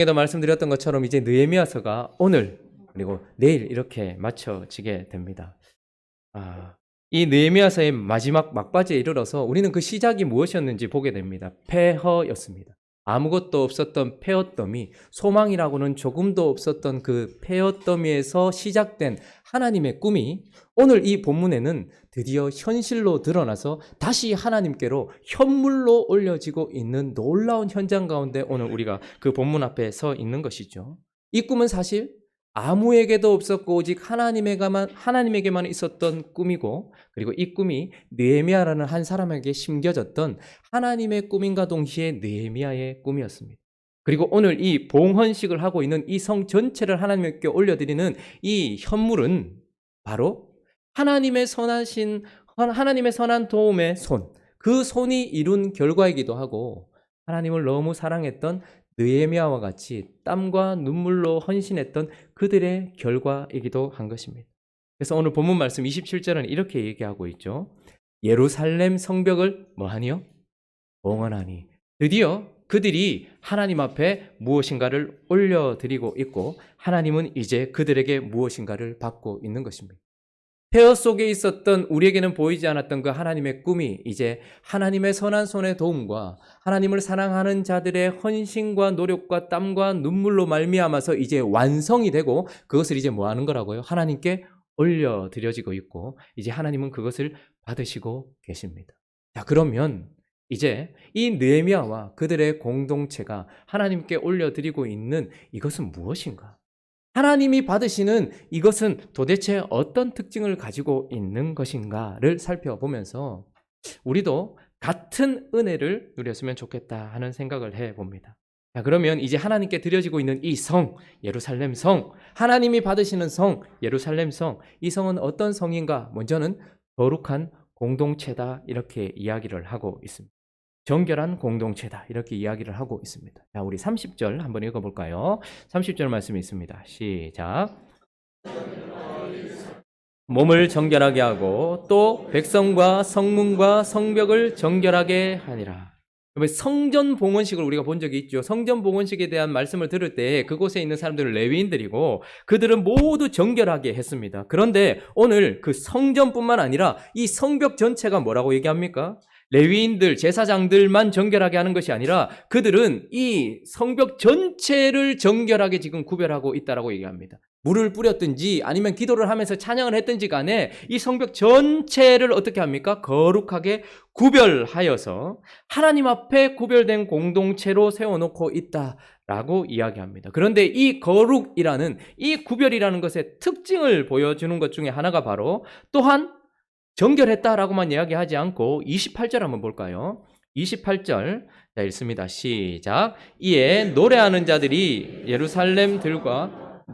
에도 말씀드렸던 것처럼 이제 느헤미야서가 오늘 그리고 내일 이렇게 마쳐지게 됩니다. 이 느헤미야서의 마지막 막바지에 이르러서 우리는 그 시작이 무엇이었는지 보게 됩니다. 폐허였습니다. 아무것도 없었던 폐허더미, 소망이라고는 조금도 없었던 그 폐허더미에서 시작된 하나님의 꿈이 오늘 이 본문에는 드디어 현실로 드러나서 다시 하나님께로 현물로 올려지고 있는 놀라운 현장 가운데 오늘 우리가 그 본문 앞에 서 있는 것이죠. 이 꿈은 사실 아무에게도 없었고 오직 하나님에게만 있었던 꿈이고, 그리고 이 꿈이 느헤미야라는 한 사람에게 심겨졌던 하나님의 꿈인가 동시에 느헤미야의 꿈이었습니다. 그리고 오늘 이 봉헌식을 하고 있는 이 성 전체를 하나님께 올려드리는 이 현물은 바로 하나님의 선한 도움의 손, 그 손이 이룬 결과이기도 하고, 하나님을 너무 사랑했던 느헤미야와 같이 땀과 눈물로 헌신했던 그들의 결과이기도 한 것입니다. 그래서 오늘 본문 말씀 27절은 이렇게 얘기하고 있죠. 예루살렘 성벽을 뭐하니요? 봉헌하니. 드디어 그들이 하나님 앞에 무엇인가를 올려드리고 있고, 하나님은 이제 그들에게 무엇인가를 받고 있는 것입니다. 폐허 속에 있었던 우리에게는 보이지 않았던 그 하나님의 꿈이 이제 하나님의 선한 손의 도움과 하나님을 사랑하는 자들의 헌신과 노력과 땀과 눈물로 말미암아서 이제 완성이 되고, 그것을 이제 뭐 하는 거라고요? 하나님께 올려드려지고 있고, 이제 하나님은 그것을 받으시고 계십니다. 자, 그러면 이제 이 느헤미야와 그들의 공동체가 하나님께 올려드리고 있는 이것은 무엇인가? 하나님이 받으시는 이것은 도대체 어떤 특징을 가지고 있는 것인가를 살펴보면서 우리도 같은 은혜를 누렸으면 좋겠다 하는 생각을 해봅니다. 자, 그러면 이제 하나님께 드려지고 있는 이 성, 예루살렘 성, 하나님이 받으시는 성, 예루살렘 성, 이 성은 어떤 성인가? 먼저는 거룩한 공동체다, 이렇게 이야기를 하고 있습니다. 정결한 공동체다, 이렇게 이야기를 하고 있습니다. 자, 우리 30절 한번 읽어볼까요? 30절 말씀이 있습니다. 시작. 몸을 정결하게 하고 또 백성과 성문과 성벽을 정결하게 하니라. 성전 봉헌식을 우리가 본 적이 있죠. 성전 봉헌식에 대한 말씀을 들을 때 그곳에 있는 사람들은 레위인들이고 그들은 모두 정결하게 했습니다. 그런데 오늘 그 성전뿐만 아니라 이 성벽 전체가 뭐라고 얘기합니까? 레위인들, 제사장들만 정결하게 하는 것이 아니라 그들은 이 성벽 전체를 정결하게 지금 구별하고 있다라고 얘기합니다. 물을 뿌렸든지 아니면 기도를 하면서 찬양을 했든지 간에 이 성벽 전체를 어떻게 합니까? 거룩하게 구별하여서 하나님 앞에 구별된 공동체로 세워놓고 있다라고 이야기합니다. 그런데 이 거룩이라는, 이 구별이라는 것의 특징을 보여주는 것 중에 하나가 바로 또한 정결했다라고만 이야기하지 않고 28절 한번 볼까요? 28절 자, 읽습니다. 시작. 이에 노래하는 자들이 예루살렘들과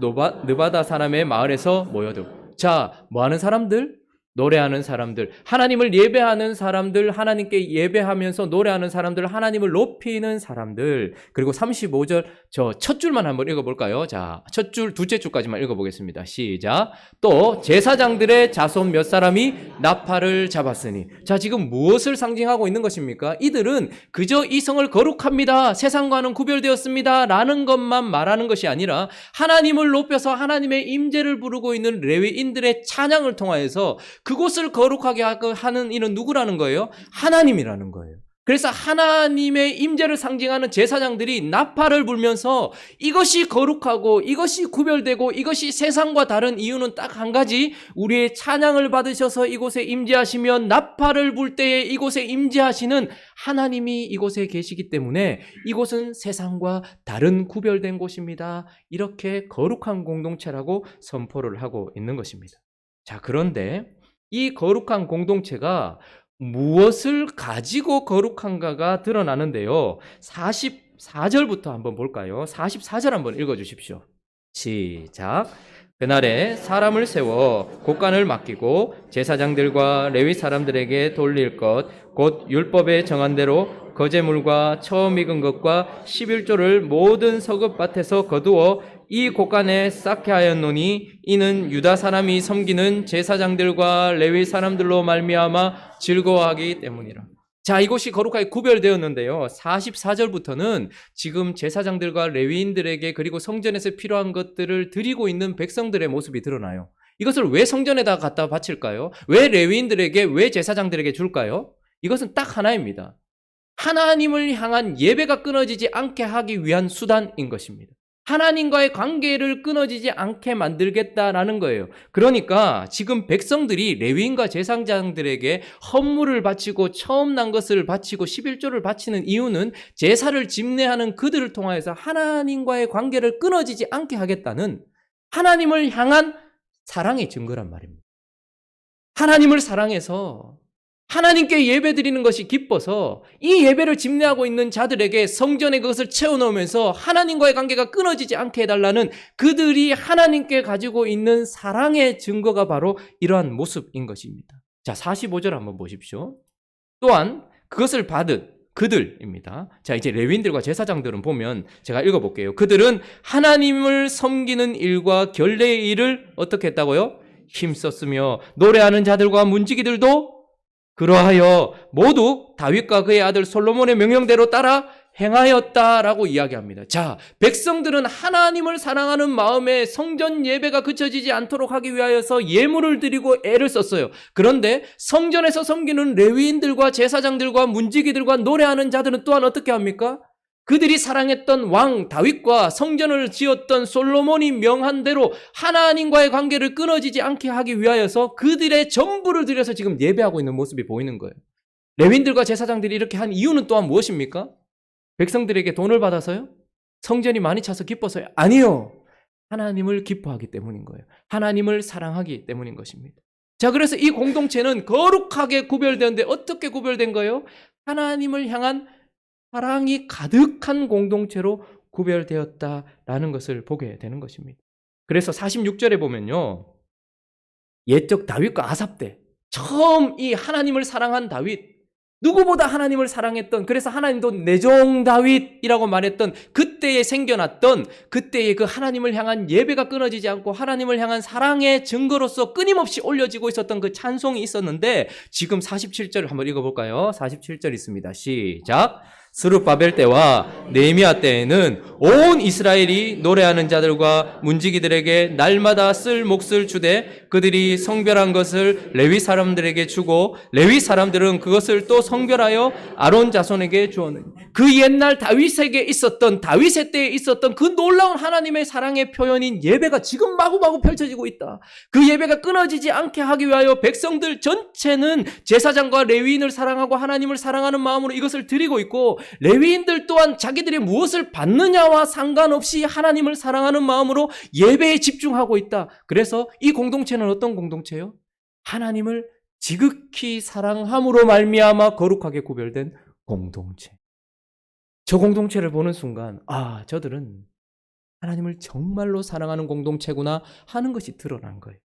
느바다 사람의 마을에서 모여들고. 자, 뭐하는 사람들? 노래하는 사람들, 하나님을 예배하는 사람들, 하나님께 예배하면서 노래하는 사람들, 하나님을 높이는 사람들. 그리고 35절 저 첫 줄만 한번 읽어볼까요? 자, 첫 줄, 둘째 줄까지만 읽어보겠습니다. 시작. 또 제사장들의 자손 몇 사람이 나팔을 잡았으니. 자, 지금 무엇을 상징하고 있는 것입니까? 이들은 그저 이 성을 거룩합니다, 세상과는 구별되었습니다 라는 것만 말하는 것이 아니라 하나님을 높여서 하나님의 임재를 부르고 있는 레위인들의 찬양을 통하여서 그곳을 거룩하게 하는 이는 누구라는 거예요? 하나님이라는 거예요. 그래서 하나님의 임재를 상징하는 제사장들이 나팔을 불면서 이것이 거룩하고 이것이 구별되고 이것이 세상과 다른 이유는 딱 한 가지, 우리의 찬양을 받으셔서 이곳에 임재하시면 나팔을 불 때에 이곳에 임재하시는 하나님이 이곳에 계시기 때문에 이곳은 세상과 다른 구별된 곳입니다. 이렇게 거룩한 공동체라고 선포를 하고 있는 것입니다. 자, 그런데 이 거룩한 공동체가 무엇을 가지고 거룩한가가 드러나는데요. 44절부터 한번 볼까요? 44절 한번 읽어주십시오. 시작. 그날에 사람을 세워 곳간을 맡기고 제사장들과 레위 사람들에게 돌릴 것, 곧 율법에 정한 대로 거제물과 처음 익은 것과 11조를 모든 서급밭에서 거두어 이 곳간에 쌓게 하였노니 이는 유다 사람이 섬기는 제사장들과 레위 사람들로 말미암아 즐거워하기 때문이라. 자, 이곳이 거룩하게 구별되었는데요. 44절부터는 지금 제사장들과 레위인들에게 그리고 성전에서 필요한 것들을 드리고 있는 백성들의 모습이 드러나요. 이것을 왜 성전에다 갖다 바칠까요? 왜 레위인들에게, 왜 제사장들에게 줄까요? 이것은 딱 하나입니다. 하나님을 향한 예배가 끊어지지 않게 하기 위한 수단인 것입니다. 하나님과의 관계를 끊어지지 않게 만들겠다라는 거예요. 그러니까 지금 백성들이 레위인과 제사장들에게 헌물을 바치고 처음 난 것을 바치고 11조를 바치는 이유는 제사를 집례하는 그들을 통하여서 하나님과의 관계를 끊어지지 않게 하겠다는 하나님을 향한 사랑의 증거란 말입니다. 하나님을 사랑해서 하나님께 예배드리는 것이 기뻐서 이 예배를 집례하고 있는 자들에게 성전에 그것을 채워넣으면서 하나님과의 관계가 끊어지지 않게 해달라는 그들이 하나님께 가지고 있는 사랑의 증거가 바로 이러한 모습인 것입니다. 자, 45절 한번 보십시오. 또한 그것을 받은 그들입니다. 자, 이제 레위인들과 제사장들은 보면 제가 읽어볼게요. 그들은 하나님을 섬기는 일과 결례의 일을 어떻게 했다고요? 힘썼으며 노래하는 자들과 문지기들도 그러하여 모두 다윗과 그의 아들 솔로몬의 명령대로 따라 행하였다라고 이야기합니다. 자, 백성들은 하나님을 사랑하는 마음에 성전 예배가 그쳐지지 않도록 하기 위하여서 예물을 드리고 애를 썼어요. 그런데 성전에서 섬기는 레위인들과 제사장들과 문지기들과 노래하는 자들은 또한 어떻게 합니까? 그들이 사랑했던 왕 다윗과 성전을 지었던 솔로몬이 명한 대로 하나님과의 관계를 끊어지지 않게 하기 위하여서 그들의 전부를 들여서 지금 예배하고 있는 모습이 보이는 거예요. 레위인들과 제사장들이 이렇게 한 이유는 또한 무엇입니까? 백성들에게 돈을 받아서요? 성전이 많이 차서 기뻐서요? 아니요. 하나님을 기뻐하기 때문인 거예요. 하나님을 사랑하기 때문인 것입니다. 자, 그래서 이 공동체는 거룩하게 구별되는데 어떻게 구별된 거예요? 하나님을 향한 사랑이 가득한 공동체로 구별되었다라는 것을 보게 되는 것입니다. 그래서 46절에 보면요. 옛적 다윗과 아삽 때 처음 이 하나님을 사랑한 다윗, 누구보다 하나님을 사랑했던, 그래서 하나님도 내 종 다윗이라고 말했던 그때에 생겨났던 그때의 그 하나님을 향한 예배가 끊어지지 않고 하나님을 향한 사랑의 증거로서 끊임없이 올려지고 있었던 그 찬송이 있었는데 지금 47절을 한번 읽어볼까요? 47절 있습니다. 시작. 스룹바벨 때와 느헤미야 때에는 온 이스라엘이 노래하는 자들과 문지기들에게 날마다 쓸 몫을 주되 그들이 성별한 것을 레위 사람들에게 주고 레위 사람들은 그것을 또 성별하여 아론 자손에게 주었느니 그 옛날 다윗에게 있었던 다윗의 때에 있었던 그 놀라운 하나님의 사랑의 표현인 예배가 지금 마구마구 펼쳐지고 있다. 그 예배가 끊어지지 않게 하기 위하여 백성들 전체는 제사장과 레위인을 사랑하고 하나님을 사랑하는 마음으로 이것을 드리고 있고 레위인들 또한 자기들이 무엇을 받느냐와 상관없이 하나님을 사랑하는 마음으로 예배에 집중하고 있다. 그래서 이 공동체는 어떤 공동체요? 하나님을 지극히 사랑함으로 말미암아 거룩하게 구별된 공동체. 저 공동체를 보는 순간 저들은 하나님을 정말로 사랑하는 공동체구나 하는 것이 드러난 거예요.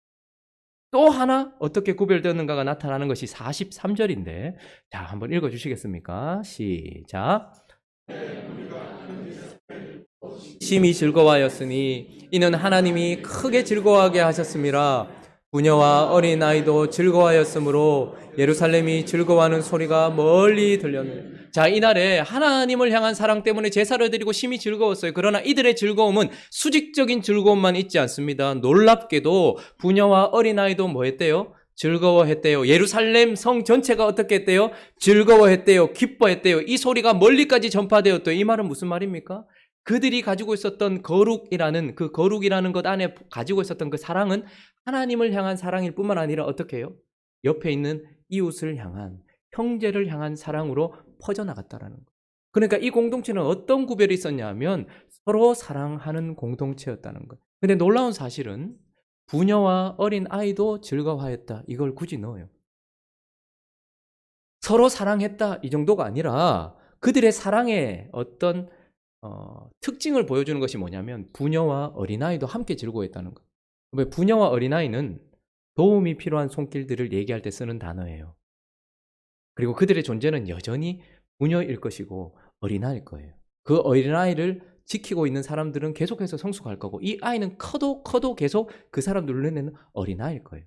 또 하나 어떻게 구별되었는가가 나타나는 것이 43절인데 자, 한번 읽어주시겠습니까? 시작. 심히 즐거워하였으니 이는 하나님이 크게 즐거워하게 하셨음이라. 부녀와 어린아이도 즐거워하였으므로 예루살렘이 즐거워하는 소리가 멀리 들렸네. 자, 이날에 하나님을 향한 사랑 때문에 제사를 드리고 심히 즐거웠어요. 그러나 이들의 즐거움은 수직적인 즐거움만 있지 않습니다. 놀랍게도 부녀와 어린아이도 뭐 했대요? 즐거워했대요. 예루살렘 성 전체가 어떻게 했대요? 즐거워했대요. 기뻐했대요. 이 소리가 멀리까지 전파되었대요. 이 말은 무슨 말입니까? 그들이 가지고 있었던 거룩이라는 것 안에 가지고 있었던 그 사랑은 하나님을 향한 사랑일 뿐만 아니라 어떻게 해요? 옆에 있는 이웃을 향한, 형제를 향한 사랑으로 퍼져나갔다라는 거예요. 그러니까 이 공동체는 어떤 구별이 있었냐 하면 서로 사랑하는 공동체였다는 거예요. 근데 놀라운 사실은 부녀와 어린 아이도 즐거워하였다. 이걸 굳이 넣어요. 서로 사랑했다 이 정도가 아니라 그들의 사랑의 어떤 특징을 보여주는 것이 뭐냐면 부녀와 어린아이도 함께 즐거워했다는 거예요. 부녀와 어린아이는 도움이 필요한 손길들을 얘기할 때 쓰는 단어예요. 그리고 그들의 존재는 여전히 부녀일 것이고 어린아이일 거예요. 그 어린아이를 지키고 있는 사람들은 계속해서 성숙할 거고 이 아이는 커도 계속 그 사람 눈에는 어린아이일 거예요.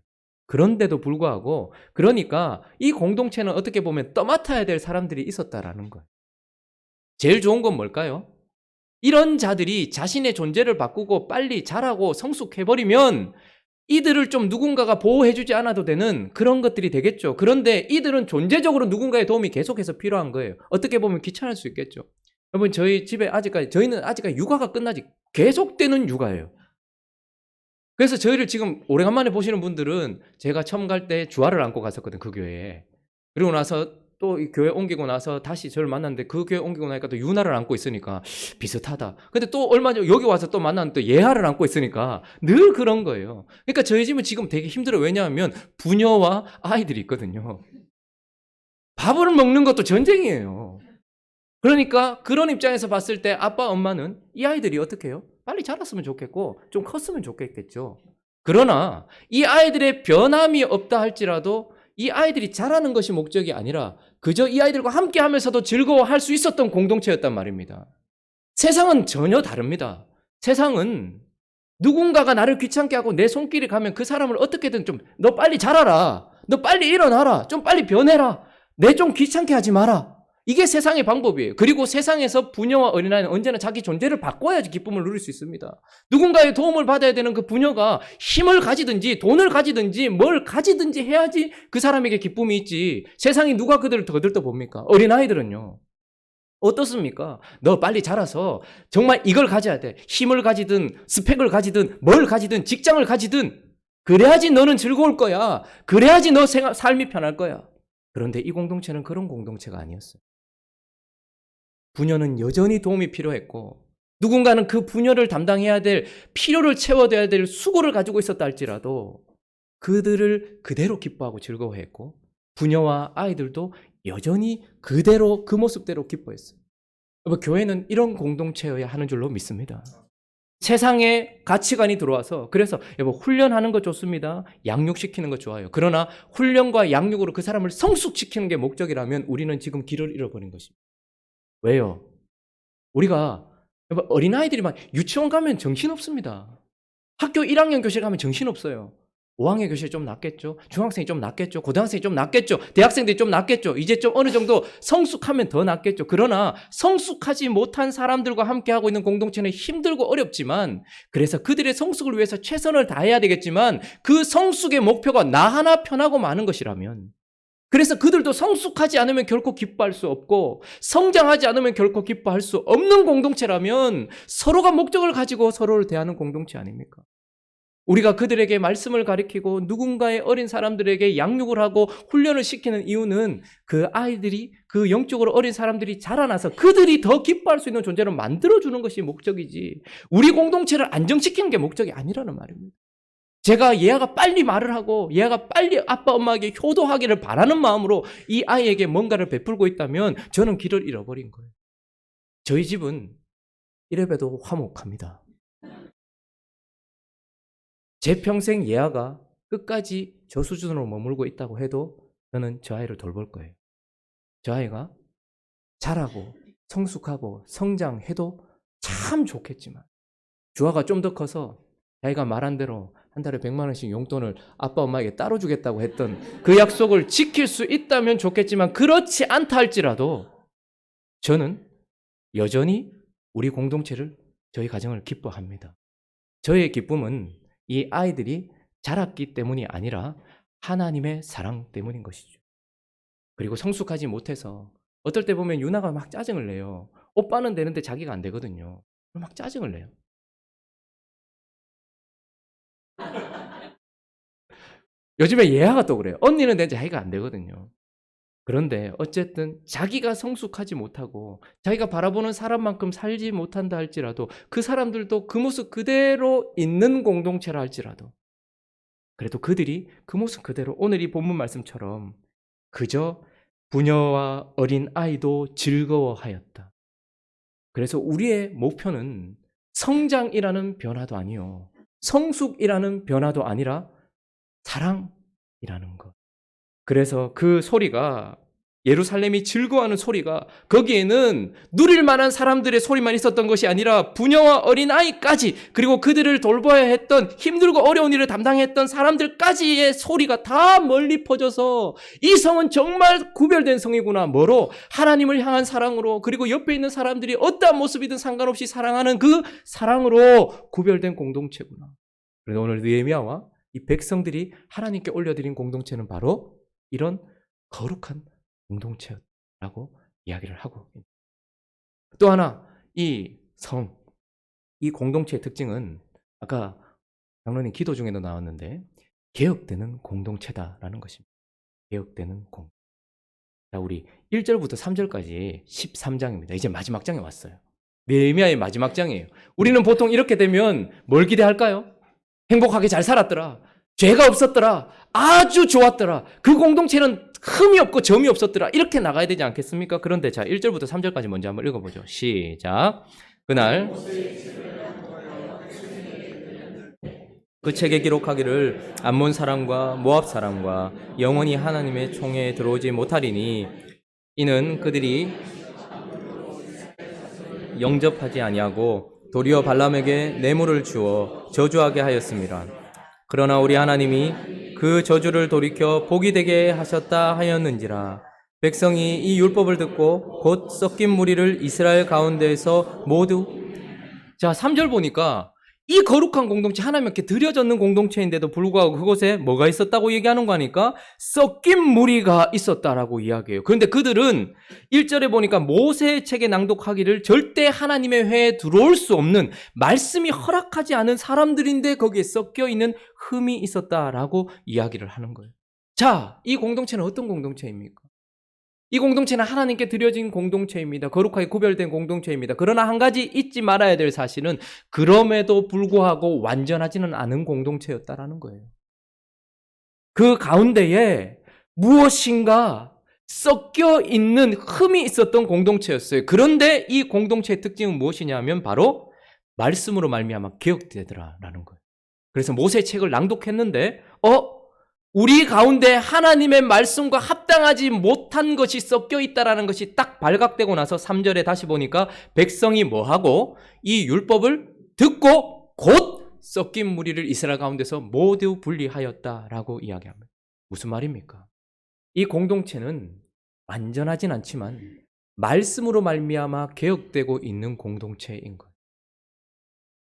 그런데도 불구하고 그러니까 이 공동체는 어떻게 보면 떠맡아야 될 사람들이 있었다라는 거예요. 제일 좋은 건 뭘까요? 이런 자들이 자신의 존재를 바꾸고 빨리 자라고 성숙해버리면 이들을 좀 누군가가 보호해주지 않아도 되는 그런 것들이 되겠죠. 그런데 이들은 존재적으로 누군가의 도움이 계속해서 필요한 거예요. 어떻게 보면 귀찮을 수 있겠죠. 여러분 저희 집에 저희는 아직까지 육아가 끝나지 계속되는 육아예요. 그래서 저희를 지금 오래간만에 보시는 분들은 제가 처음 갈 때 주화를 안고 갔었거든, 그 교회에. 그리고 나서 또 이 교회 옮기고 나서 다시 저를 만났는데 그 교회 옮기고 나니까 또 유나를 안고 있으니까 비슷하다. 근데 또 얼마 전 여기 와서 또 만났는데 또 예하를 안고 있으니까 늘 그런 거예요. 그러니까 저희 집은 지금 되게 힘들어요. 왜냐하면 부녀와 아이들이 있거든요. 밥을 먹는 것도 전쟁이에요. 그러니까 그런 입장에서 봤을 때 아빠, 엄마는 이 아이들이 어떻게 해요? 빨리 자랐으면 좋겠고 좀 컸으면 좋겠겠죠. 그러나 이 아이들의 변함이 없다 할지라도 이 아이들이 자라는 것이 목적이 아니라 그저 이 아이들과 함께 하면서도 즐거워할 수 있었던 공동체였단 말입니다. 세상은 전혀 다릅니다. 세상은 누군가가 나를 귀찮게 하고 내 손길이 가면 그 사람을 어떻게든 좀 너 빨리 자라라. 너 빨리 일어나라. 좀 빨리 변해라. 내 좀 귀찮게 하지 마라. 이게 세상의 방법이에요. 그리고 세상에서 부녀와 어린아이는 언제나 자기 존재를 바꿔야지 기쁨을 누릴 수 있습니다. 누군가의 도움을 받아야 되는 그 부녀가 힘을 가지든지 돈을 가지든지 뭘 가지든지 해야지 그 사람에게 기쁨이 있지. 세상이 누가 그들을 더 들떠봅니까? 어린아이들은요. 어떻습니까? 너 빨리 자라서 정말 이걸 가져야 돼. 힘을 가지든 스펙을 가지든 뭘 가지든 직장을 가지든 그래야지 너는 즐거울 거야. 그래야지 너 삶이 편할 거야. 그런데 이 공동체는 그런 공동체가 아니었어요. 부녀는 여전히 도움이 필요했고 누군가는 그 부녀를 담당해야 될 필요를 채워줘야 될 수고를 가지고 있었다 할지라도 그들을 그대로 기뻐하고 즐거워했고 부녀와 아이들도 여전히 그대로 그 모습대로 기뻐했어요. 교회는 이런 공동체여야 하는 줄로 믿습니다. 세상에 가치관이 들어와서 그래서 훈련하는 거 좋습니다. 양육시키는 거 좋아요. 그러나 훈련과 양육으로 그 사람을 성숙시키는 게 목적이라면 우리는 지금 길을 잃어버린 것입니다. 왜요? 우리가 어린아이들이 막 유치원 가면 정신없습니다. 학교 1학년 교실 가면 정신없어요. 5학년 교실이 좀 낫겠죠? 중학생이 좀 낫겠죠? 고등학생이 좀 낫겠죠? 대학생들이 좀 낫겠죠? 이제 좀 어느 정도 성숙하면 더 낫겠죠? 그러나 성숙하지 못한 사람들과 함께하고 있는 공동체는 힘들고 어렵지만 그래서 그들의 성숙을 위해서 최선을 다해야 되겠지만 그 성숙의 목표가 나 하나 편하고 마는 것이라면 그래서 그들도 성숙하지 않으면 결코 기뻐할 수 없고 성장하지 않으면 결코 기뻐할 수 없는 공동체라면 서로가 목적을 가지고 서로를 대하는 공동체 아닙니까? 우리가 그들에게 말씀을 가르치고 누군가의 어린 사람들에게 양육을 하고 훈련을 시키는 이유는 그 아이들이 그 영적으로 어린 사람들이 자라나서 그들이 더 기뻐할 수 있는 존재로 만들어주는 것이 목적이지 우리 공동체를 안정시키는 게 목적이 아니라는 말입니다. 제가 얘가 빨리 말을 하고 얘가 빨리 아빠 엄마에게 효도하기를 바라는 마음으로 이 아이에게 뭔가를 베풀고 있다면 저는 길을 잃어버린 거예요. 저희 집은 이래봬도 화목합니다. 제 평생 예아가 끝까지 저 수준으로 머물고 있다고 해도 저는 저 아이를 돌볼 거예요. 저 아이가 자라고 성숙하고 성장해도 참 좋겠지만 주아가 좀 더 커서 자기가 말한 대로 한 달에 100만 원씩 용돈을 아빠 엄마에게 따로 주겠다고 했던 그 약속을 지킬 수 있다면 좋겠지만 그렇지 않다 할지라도 저는 여전히 우리 공동체를 저희 가정을 기뻐합니다. 저의 기쁨은 이 아이들이 자랐기 때문이 아니라 하나님의 사랑 때문인 것이죠. 그리고 성숙하지 못해서 어떨 때 보면 유나가 막 짜증을 내요. 오빠는 되는데 자기가 안 되거든요. 막 짜증을 내요. 요즘에 예아가 또 그래요. 언니는 되는데 자기가 안 되거든요. 그런데 어쨌든 자기가 성숙하지 못하고 자기가 바라보는 사람만큼 살지 못한다 할지라도 그 사람들도 그 모습 그대로 있는 공동체라 할지라도 그래도 그들이 그 모습 그대로 오늘 이 본문 말씀처럼 그저 부녀와 어린 아이도 즐거워하였다. 그래서 우리의 목표는 성장이라는 변화도 아니요. 성숙이라는 변화도 아니라 사랑이라는 것. 그래서 그 소리가 예루살렘이 즐거워하는 소리가 거기에는 누릴 만한 사람들의 소리만 있었던 것이 아니라 부녀와 어린아이까지 그리고 그들을 돌봐야 했던 힘들고 어려운 일을 담당했던 사람들까지의 소리가 다 멀리 퍼져서 이 성은 정말 구별된 성이구나. 뭐로? 하나님을 향한 사랑으로 그리고 옆에 있는 사람들이 어떠한 모습이든 상관없이 사랑하는 그 사랑으로 구별된 공동체구나. 그래서 오늘 느헤미야와 이 백성들이 하나님께 올려드린 공동체는 바로 이런 거룩한 공동체라고 이야기를 하고 있습니다. 또 하나 이 공동체의 특징은 아까 장로님 기도 중에도 나왔는데 개혁되는 공동체다라는 것입니다. 개혁되는 공동체. 자, 우리 1절부터 3절까지 13장입니다. 이제 마지막 장에 왔어요. 느헤미야의 마지막 장이에요. 우리는 보통 이렇게 되면 뭘 기대할까요? 행복하게 잘 살았더라. 죄가 없었더라. 아주 좋았더라. 그 공동체는 흠이 없고 점이 없었더라. 이렇게 나가야 되지 않겠습니까? 그런데 자, 1절부터 3절까지 먼저 한번 읽어보죠. 시작. 그날 그 책에 기록하기를 암몬 사람과 모압 사람과 영원히 하나님의 총에 들어오지 못하리니 이는 그들이 영접하지 아니하고 도리어 발람에게 뇌물을 주어 저주하게 하였습니다. 그러나 우리 하나님이 그 저주를 돌이켜 복이 되게 하셨다 하였는지라. 백성이 이 율법을 듣고 곧 섞인 무리를 이스라엘 가운데에서 모두 자 3절 보니까 이 거룩한 공동체 하나님께 드려졌는 공동체인데도 불구하고 그곳에 뭐가 있었다고 얘기하는 거 아니까 섞인 무리가 있었다라고 이야기해요. 그런데 그들은 1절에 보니까 모세의 책에 낭독하기를 절대 하나님의 회에 들어올 수 없는 말씀이 허락하지 않은 사람들인데 거기에 섞여 있는 흠이 있었다라고 이야기를 하는 거예요. 자, 이 공동체는 어떤 공동체입니까? 이 공동체는 하나님께 드려진 공동체입니다. 거룩하게 구별된 공동체입니다. 그러나 한 가지 잊지 말아야 될 사실은 그럼에도 불구하고 완전하지는 않은 공동체였다라는 거예요. 그 가운데에 무엇인가 섞여 있는 흠이 있었던 공동체였어요. 그런데 이 공동체의 특징은 무엇이냐면 바로 말씀으로 말미암아 개혁되더라라는 거예요. 그래서 모세의 책을 낭독했는데 우리 가운데 하나님의 말씀과 합당하지 못한 것이 섞여 있다라는 것이 딱 발각되고 나서 3절에 다시 보니까 백성이 뭐하고 이 율법을 듣고 곧 섞인 무리를 이스라엘 가운데서 모두 분리하였다라고 이야기합니다. 무슨 말입니까? 이 공동체는 완전하진 않지만 말씀으로 말미암아 개혁되고 있는 공동체인 거예요.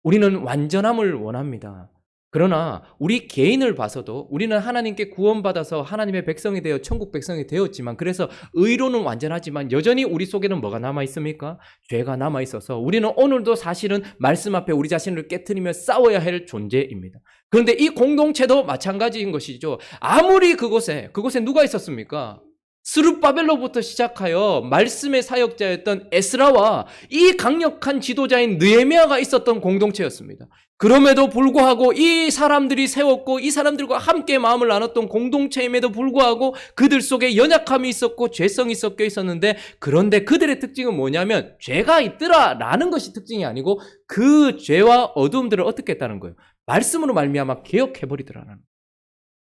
우리는 완전함을 원합니다. 그러나 우리 개인을 봐서도 우리는 하나님께 구원받아서 하나님의 백성이 되어 천국 백성이 되었지만 그래서 의로는 완전하지만 여전히 우리 속에는 뭐가 남아있습니까? 죄가 남아있어서 우리는 오늘도 사실은 말씀 앞에 우리 자신을 깨트리며 싸워야 할 존재입니다. 그런데 이 공동체도 마찬가지인 것이죠. 아무리 그곳에 누가 있었습니까? 스룹바벨로부터 시작하여 말씀의 사역자였던 에스라와 이 강력한 지도자인 느헤미야가 있었던 공동체였습니다. 그럼에도 불구하고 이 사람들이 세웠고 이 사람들과 함께 마음을 나눴던 공동체임에도 불구하고 그들 속에 연약함이 있었고 죄성이 섞여 있었는데 그런데 그들의 특징은 뭐냐면 죄가 있더라라는 것이 특징이 아니고 그 죄와 어두움들을 어떻게 했다는 거예요. 말씀으로 말미암아 개혁해버리더라는 거예요.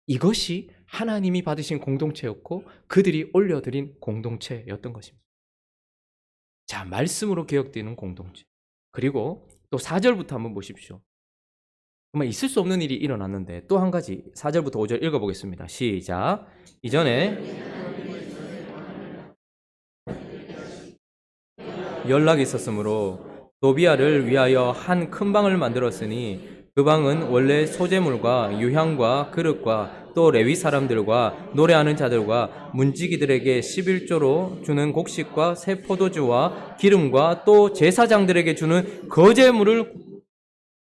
이것이 하나님이 받으신 공동체였고 그들이 올려드린 공동체였던 것입니다. 자, 말씀으로 개혁되는 공동체. 그리고 또 4절부터 한번 보십시오. 정말 있을 수 없는 일이 일어났는데 또 한 가지 4절부터 5절 읽어보겠습니다. 시작. 이전에 연락이 있었으므로 도비아를 위하여 한 큰 방을 만들었으니 그 방은 원래 소재물과 유향과 그릇과 또 레위 사람들과 노래하는 자들과 문지기들에게 11조로 주는 곡식과 새 포도주와 기름과 또 제사장들에게 주는 거제물을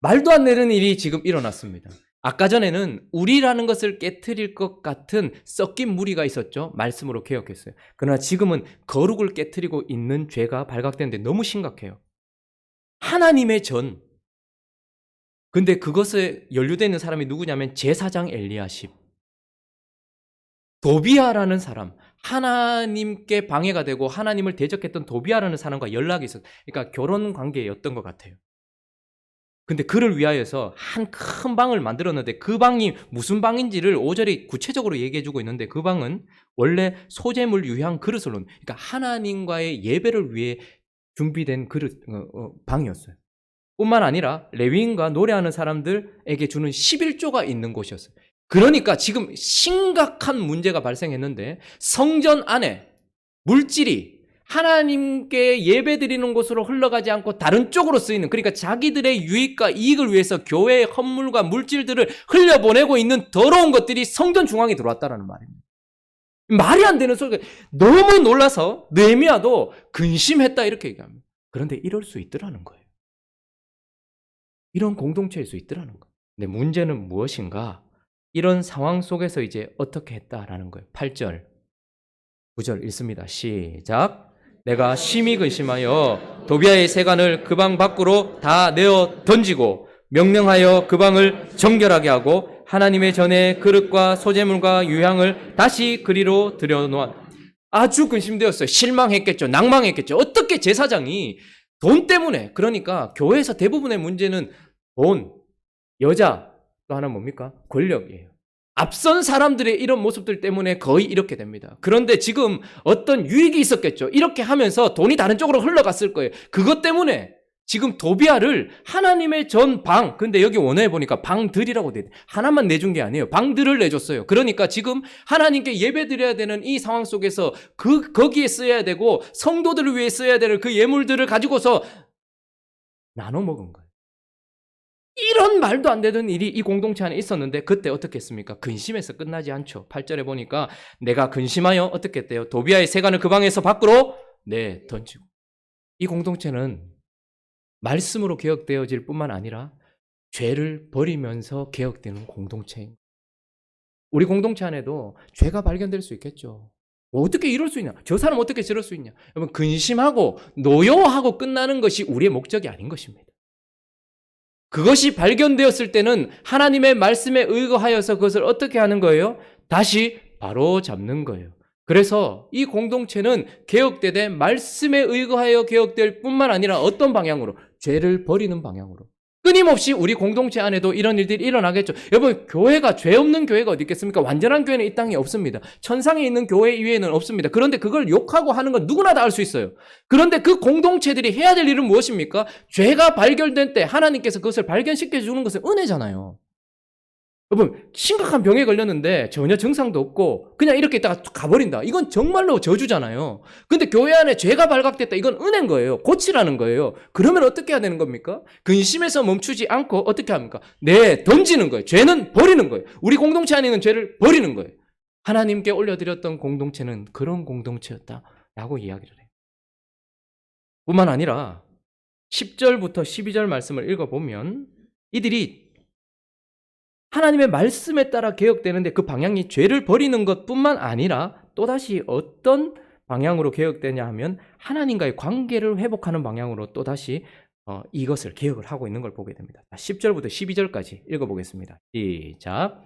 말도 안 되는 일이 지금 일어났습니다. 아까 전에는 우리라는 것을 깨트릴 것 같은 섞인 무리가 있었죠. 말씀으로 개혁했어요. 그러나 지금은 거룩을 깨트리고 있는 죄가 발각되는데 너무 심각해요. 하나님의 전. 근데 그것에 연루되어 있는 사람이 누구냐면 제사장 엘리야십. 도비아라는 사람, 하나님께 방해가 되고 하나님을 대적했던 도비아라는 사람과 연락이 있었어요. 그러니까 결혼 관계였던 것 같아요. 근데 그를 위하여서 한 큰 방을 만들었는데 그 방이 무슨 방인지를 5절에 구체적으로 얘기해주고 있는데 그 방은 원래 소재물 유향 그릇을 놓은, 그러니까 하나님과의 예배를 위해 준비된 방이었어요. 뿐만 아니라 레위인과 노래하는 사람들에게 주는 11조가 있는 곳이었어요. 그러니까 지금 심각한 문제가 발생했는데 성전 안에 물질이 하나님께 예배드리는 곳으로 흘러가지 않고 다른 쪽으로 쓰이는, 그러니까 자기들의 유익과 이익을 위해서 교회의 헌물과 물질들을 흘려보내고 있는 더러운 것들이 성전 중앙에 들어왔다는 말입니다. 말이 안 되는 소리가, 너무 놀라서 느헤미야도 근심했다 이렇게 얘기합니다. 그런데 이럴 수 있더라는 거예요. 이런 공동체일 수 있더라는 거예요. 근데 문제는 무엇인가? 이런 상황 속에서 이제 어떻게 했다라는 거예요. 8절, 9절 읽습니다. 시작. 내가 심히 근심하여 도비아의 세간을 그 방 밖으로 다 내어 던지고 명령하여 그 방을 정결하게 하고 하나님의 전에 그릇과 소재물과 유향을 다시 그리로 들여놓아. 아주 근심되었어요. 실망했겠죠. 낭망했겠죠. 어떻게 제사장이 돈 때문에, 그러니까 교회에서 대부분의 문제는 돈, 여자, 또 하나 뭡니까? 권력이에요. 앞선 사람들의 이런 모습들 때문에 거의 이렇게 됩니다. 그런데 지금 어떤 유익이 있었겠죠. 이렇게 하면서 돈이 다른 쪽으로 흘러갔을 거예요. 그것 때문에 지금 도비아를 하나님의 전 방, 근데 여기 원어에 보니까 방들이라고 돼 있어요. 하나만 내준 게 아니에요. 방들을 내줬어요. 그러니까 지금 하나님께 예배드려야 되는 이 상황 속에서 거기에 써야 되고 성도들을 위해 써야 되는 그 예물들을 가지고서 나눠 먹은 거예요. 이런 말도 안 되는 일이 이 공동체 안에 있었는데 그때 어떻게 했습니까? 근심해서 끝나지 않죠. 8절에 보니까 내가 근심하여 어떻게 했대요? 도비아의 세간을 그 방에서 밖으로 던지고. 이 공동체는 말씀으로 개혁되어질 뿐만 아니라 죄를 버리면서 개혁되는 공동체인. 우리 공동체 안에도 죄가 발견될 수 있겠죠. 어떻게 이럴 수 있냐? 저 사람 어떻게 저럴 수 있냐? 여러분, 근심하고 노여워하고 끝나는 것이 우리의 목적이 아닌 것입니다. 그것이 발견되었을 때는 하나님의 말씀에 의거하여서 그것을 어떻게 하는 거예요? 다시 바로 잡는 거예요. 그래서 이 공동체는 개혁되되 말씀에 의거하여 개혁될 뿐만 아니라 어떤 방향으로? 죄를 버리는 방향으로. 끊임없이 우리 공동체 안에도 이런 일들이 일어나겠죠. 여러분, 교회가, 죄 없는 교회가 어디 있겠습니까? 완전한 교회는 이 땅에 없습니다. 천상에 있는 교회 이외에는 없습니다. 그런데 그걸 욕하고 하는 건 누구나 다 할 수 있어요. 그런데 그 공동체들이 해야 될 일은 무엇입니까? 죄가 발견된 때 하나님께서 그것을 발견시켜 주는 것은 은혜잖아요. 여러분, 심각한 병에 걸렸는데 전혀 증상도 없고 그냥 이렇게 있다가 가버린다. 이건 정말로 저주잖아요. 근데 교회 안에 죄가 발각됐다. 이건 은혜인 거예요. 고치라는 거예요. 그러면 어떻게 해야 되는 겁니까? 근심에서 멈추지 않고 어떻게 합니까? 던지는 거예요. 죄는 버리는 거예요. 우리 공동체 안에 있는 죄를 버리는 거예요. 하나님께 올려드렸던 공동체는 그런 공동체였다라고 이야기를 해요. 뿐만 아니라 10절부터 12절 말씀을 읽어보면 이들이 하나님의 말씀에 따라 개혁되는데 그 방향이 죄를 버리는 것뿐만 아니라 또다시 어떤 방향으로 개혁되냐 하면 하나님과의 관계를 회복하는 방향으로 또다시 이것을 개혁을 하고 있는 걸 보게 됩니다. 10절부터 12절까지 읽어보겠습니다. 시작.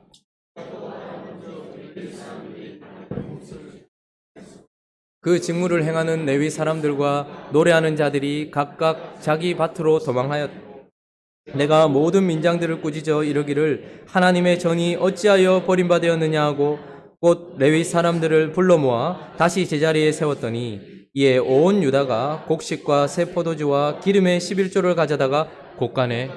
그 직무를 행하는 레위 사람들과 노래하는 자들이 각각 자기 밭으로 도망하였다. 내가 모든 민장들을 꾸짖어 이르기를 하나님의 전이 어찌하여 버림받았느냐 하고 곧 레위 사람들을 불러 모아 다시 제자리에 세웠더니 이에 온 유다가 곡식과 새 포도주와 기름의 11조를 가져다가 곳간에.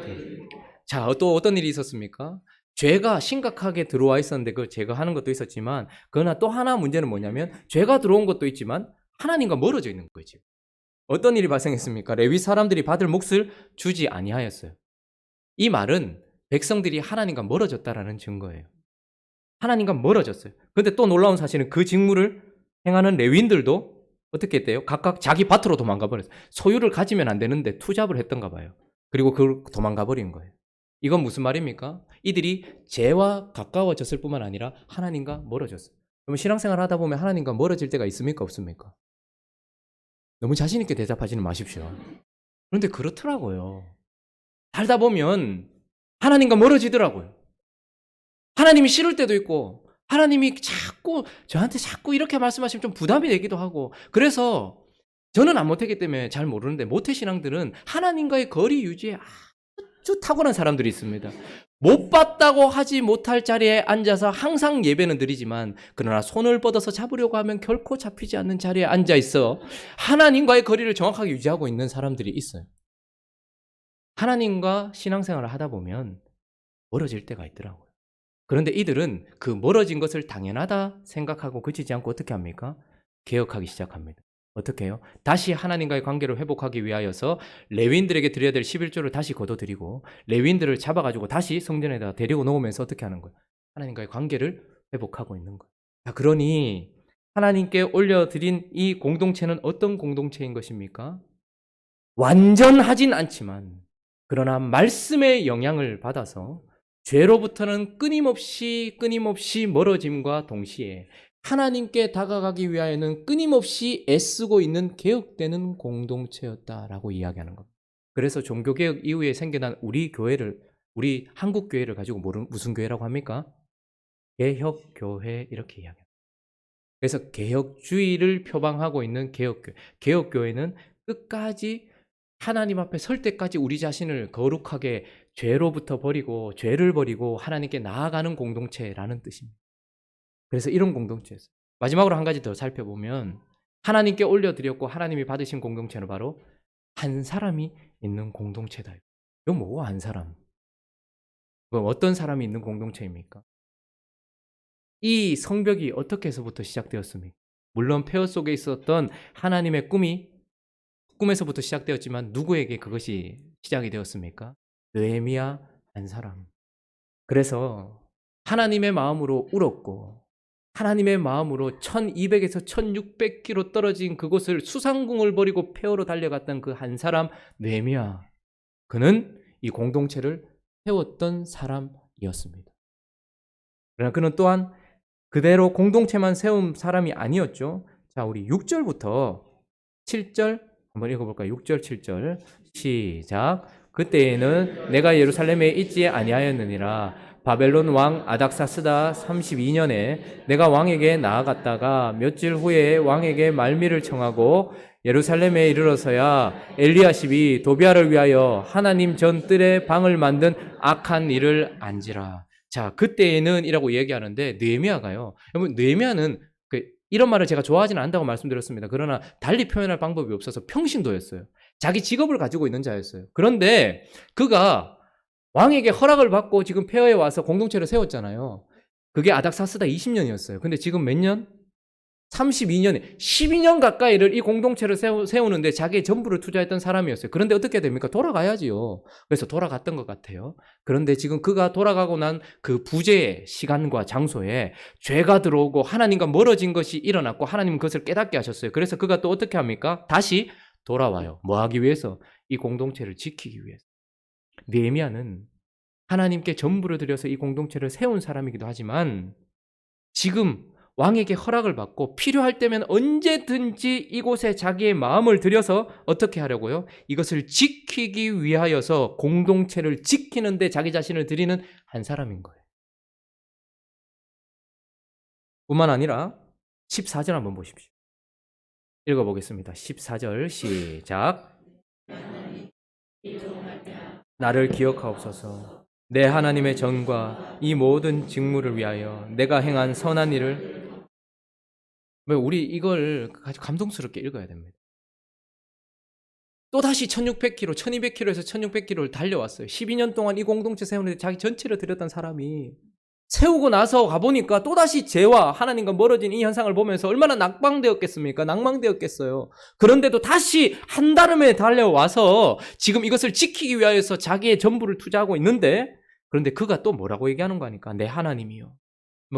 자, 또 어떤 일이 있었습니까? 죄가 심각하게 들어와 있었는데 그걸 제거하는 것도 있었지만, 그러나 또 하나 문제는 뭐냐면 죄가 들어온 것도 있지만 하나님과 멀어져 있는 거지. 어떤 일이 발생했습니까? 레위 사람들이 받을 몫을 주지 아니하였어요. 이 말은 백성들이 하나님과 멀어졌다라는 증거예요. 하나님과 멀어졌어요. 그런데 또 놀라운 사실은 그 직무를 행하는 레위인들도 어떻게 했대요? 각각 자기 밭으로 도망가 버렸어요. 소유를 가지면 안 되는데 투잡을 했던가 봐요. 그리고 그걸 도망가 버린 거예요. 이건 무슨 말입니까? 이들이 죄와 가까워졌을 뿐만 아니라 하나님과 멀어졌어요. 그러면 신앙생활 하다 보면 하나님과 멀어질 때가 있습니까? 없습니까? 너무 자신 있게 대답하지는 마십시오. 그런데 그렇더라고요. 살다 보면 하나님과 멀어지더라고요. 하나님이 싫을 때도 있고 하나님이 저한테 자꾸 이렇게 말씀하시면 좀 부담이 되기도 하고, 그래서 저는 안 모태기 때문에 잘 모르는데 모태신앙들은 하나님과의 거리 유지에 아주 탁월한 사람들이 있습니다. 못 봤다고 하지 못할 자리에 앉아서 항상 예배는 드리지만 그러나 손을 뻗어서 잡으려고 하면 결코 잡히지 않는 자리에 앉아 있어 하나님과의 거리를 정확하게 유지하고 있는 사람들이 있어요. 하나님과 신앙생활을 하다 보면 멀어질 때가 있더라고요. 그런데 이들은 그 멀어진 것을 당연하다 생각하고 그치지 않고 어떻게 합니까? 개혁하기 시작합니다. 어떻게 해요? 다시 하나님과의 관계를 회복하기 위하여서 레위인들에게 드려야 될 11조를 다시 거둬들이고 레위인들을 잡아가지고 다시 성전에다 데리고 놓으면서 어떻게 하는 거예요? 하나님과의 관계를 회복하고 있는 거예요. 자, 그러니 하나님께 올려드린 이 공동체는 어떤 공동체인 것입니까? 완전하진 않지만 그러나 말씀의 영향을 받아서 죄로부터는 끊임없이 멀어짐과 동시에 하나님께 다가가기 위하여는 끊임없이 애쓰고 있는 개혁되는 공동체였다라고 이야기하는 겁니다. 그래서 종교개혁 이후에 생겨난 우리 한국 교회를 가지고 무슨 교회라고 합니까? 개혁교회 이렇게 이야기합니다. 그래서 개혁주의를 표방하고 있는 개혁교회. 개혁교회는 끝까지 하나님 앞에 설 때까지 우리 자신을 거룩하게 죄로부터 버리고 죄를 버리고 하나님께 나아가는 공동체라는 뜻입니다. 그래서 이런 공동체였어요. 마지막으로 한 가지 더 살펴보면 하나님께 올려드렸고 하나님이 받으신 공동체는 바로 한 사람이 있는 공동체다. 이거 뭐고 한 사람? 그럼 어떤 사람이 있는 공동체입니까? 이 성벽이 어떻게 해서부터 시작되었습니까? 물론 폐허 속에 있었던 하나님의 꿈에서부터 시작되었지만 누구에게 그것이 시작이 되었습니까? 느헤미야 한 사람. 그래서 하나님의 마음으로 울었고 하나님의 마음으로 1200에서 1600km 떨어진 그곳을 수상궁을 버리고 폐허로 달려갔던 그 한 사람 느헤미야. 그는 이 공동체를 세웠던 사람이었습니다. 그러나 그는 또한 그대로 공동체만 세운 사람이 아니었죠. 자, 우리 6절부터 7절 한번 읽어볼까요? 6절 7절 시작. 그때에는 내가 예루살렘에 있지 아니하였느니라. 바벨론 왕 아닥사스다 32년에 내가 왕에게 나아갔다가 며칠 후에 왕에게 말미를 청하고 예루살렘에 이르러서야 엘리야십이 도비아를 위하여 하나님 전 뜰에 방을 만든 악한 일을 안지라. 자, 그때에는 이라고 얘기하는데 느헤미야가요. 여러분 느헤미야는 이런 말을 제가 좋아하지는 않다고 말씀드렸습니다. 그러나 달리 표현할 방법이 없어서 평신도였어요. 자기 직업을 가지고 있는 자였어요. 그런데 그가 왕에게 허락을 받고 지금 폐허에 와서 공동체를 세웠잖아요. 그게 아닥사스다 20년이었어요. 근데 지금 몇 년? 32년에 12년 가까이를 이 공동체를 세우는데 자기의 전부를 투자했던 사람이었어요. 그런데 어떻게 됩니까? 돌아가야지요. 그래서 돌아갔던 것 같아요. 그런데 지금 그가 돌아가고 난 그 부재의 시간과 장소에 죄가 들어오고 하나님과 멀어진 것이 일어났고 하나님은 그것을 깨닫게 하셨어요. 그래서 그가 또 어떻게 합니까? 다시 돌아와요. 뭐 하기 위해서? 이 공동체를 지키기 위해서. 느헤미야는 하나님께 전부를 들여서 이 공동체를 세운 사람이기도 하지만 지금 왕에게 허락을 받고 필요할 때면 언제든지 이곳에 자기의 마음을 들여서 어떻게 하려고요? 이것을 지키기 위하여서 공동체를 지키는데 자기 자신을 드리는 한 사람인 거예요. 뿐만 아니라 14절 한번 보십시오. 읽어보겠습니다. 14절 시작. 나를 기억하옵소서. 내 하나님의 전과 이 모든 직무를 위하여 내가 행한 선한 일을 우리 이걸 아주 감동스럽게 읽어야 됩니다. 또다시 1600km, 1200km에서 1600km를 달려왔어요. 12년 동안 이 공동체 세우는데 자기 전체를 들였던 사람이 세우고 나서 가보니까 또다시 죄와 하나님과 멀어진 이 현상을 보면서 얼마나 낙방되었겠습니까? 낭망되었겠어요. 그런데도 다시 한달음에 달려와서 지금 이것을 지키기 위하여서 자기의 전부를 투자하고 있는데 그런데 그가 또 뭐라고 얘기하는 거 아닙니까? 내 하나님이요.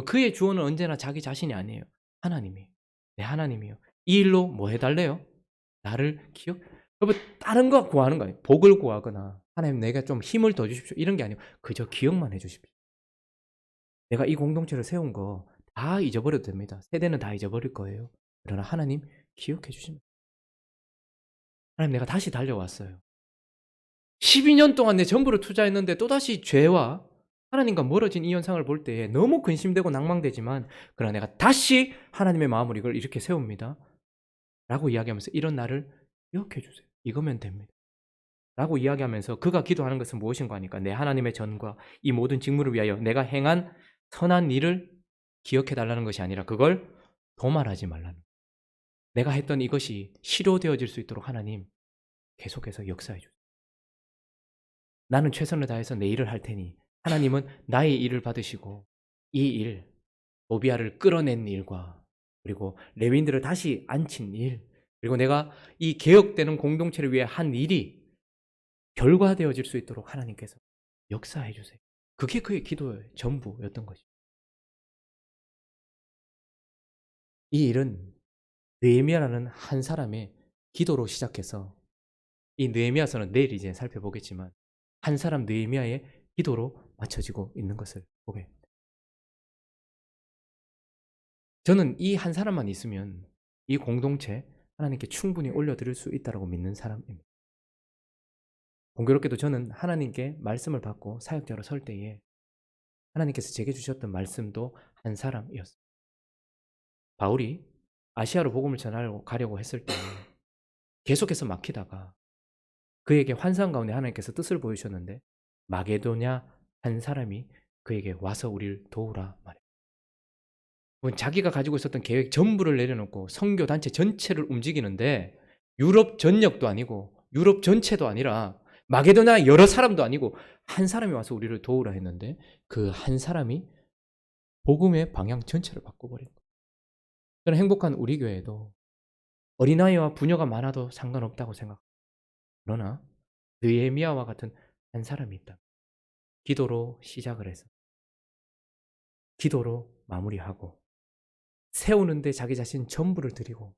그의 주어는 언제나 자기 자신이 아니에요. 하나님이에요. 내 하나님이요. 이 일로 뭐 해달래요? 나를 기억. 여러분 다른 거 구하는 거 아니에요. 복을 구하거나 하나님 내가 좀 힘을 더 주십시오. 이런 게 아니고 그저 기억만 해주십시오. 내가 이 공동체를 세운 거 다 잊어버려도 됩니다. 세대는 다 잊어버릴 거예요. 그러나 하나님 기억해 주십니다. 하나님 내가 다시 달려왔어요. 12년 동안 내 전부를 투자했는데 또다시 죄와 하나님과 멀어진 이 현상을 볼 때에 너무 근심되고 낭망되지만 그러나 내가 다시 하나님의 마음으로 이걸 이렇게 세웁니다. 라고 이야기하면서 이런 나를 기억해 주세요. 이거면 됩니다. 라고 이야기하면서 그가 기도하는 것은 무엇인가 하니까 내 하나님의 전과 이 모든 직무를 위하여 내가 행한 선한 일을 기억해 달라는 것이 아니라 그걸 도말하지 말라는, 내가 했던 이것이 실효되어질 수 있도록 하나님 계속해서 역사해 주세요. 나는 최선을 다해서 내 일을 할 테니 하나님은 나의 일을 받으시고 이 일, 도비아를 끌어낸 일과 그리고 레위인들을 다시 앉힌 일, 그리고 내가 이 개혁되는 공동체를 위해 한 일이 결과되어질 수 있도록 하나님께서 역사해 주세요. 그게 그의 기도의 전부였던 것이죠. 이 일은 느헤미야라는 한 사람의 기도로 시작해서, 이 느헤미야서는 내일 이제 살펴보겠지만 한 사람 느헤미야의 기도로 맞춰지고 있는 것을 보게 됩니다. 저는 이 한 사람만 있으면 이 공동체 하나님께 충분히 올려드릴 수 있다고 믿는 사람입니다. 공교롭게도 저는 하나님께 말씀을 받고 사역자로 설 때에 하나님께서 제게 주셨던 말씀도 한 사람이었습니다. 바울이 아시아로 복음을 전하려고 가려고 했을 때 계속해서 막히다가 그에게 환상 가운데 하나님께서 뜻을 보이셨는데 마게도냐 한 사람이 그에게 와서 우리를 도우라 말해요. 자기가 가지고 있었던 계획 전부를 내려놓고 선교 단체 전체를 움직이는데 유럽 전역도 아니고 유럽 전체도 아니라 마게도냐 여러 사람도 아니고 한 사람이 와서 우리를 도우라 했는데 그 한 사람이 복음의 방향 전체를 바꿔버린 거예요. 저는 행복한 우리 교회도 어린아이와 부녀가 많아도 상관없다고 생각합니다. 그러나 느헤미야와 같은 한 사람이 있다. 기도로 시작을 해서 기도로 마무리하고 세우는데 자기 자신 전부를 드리고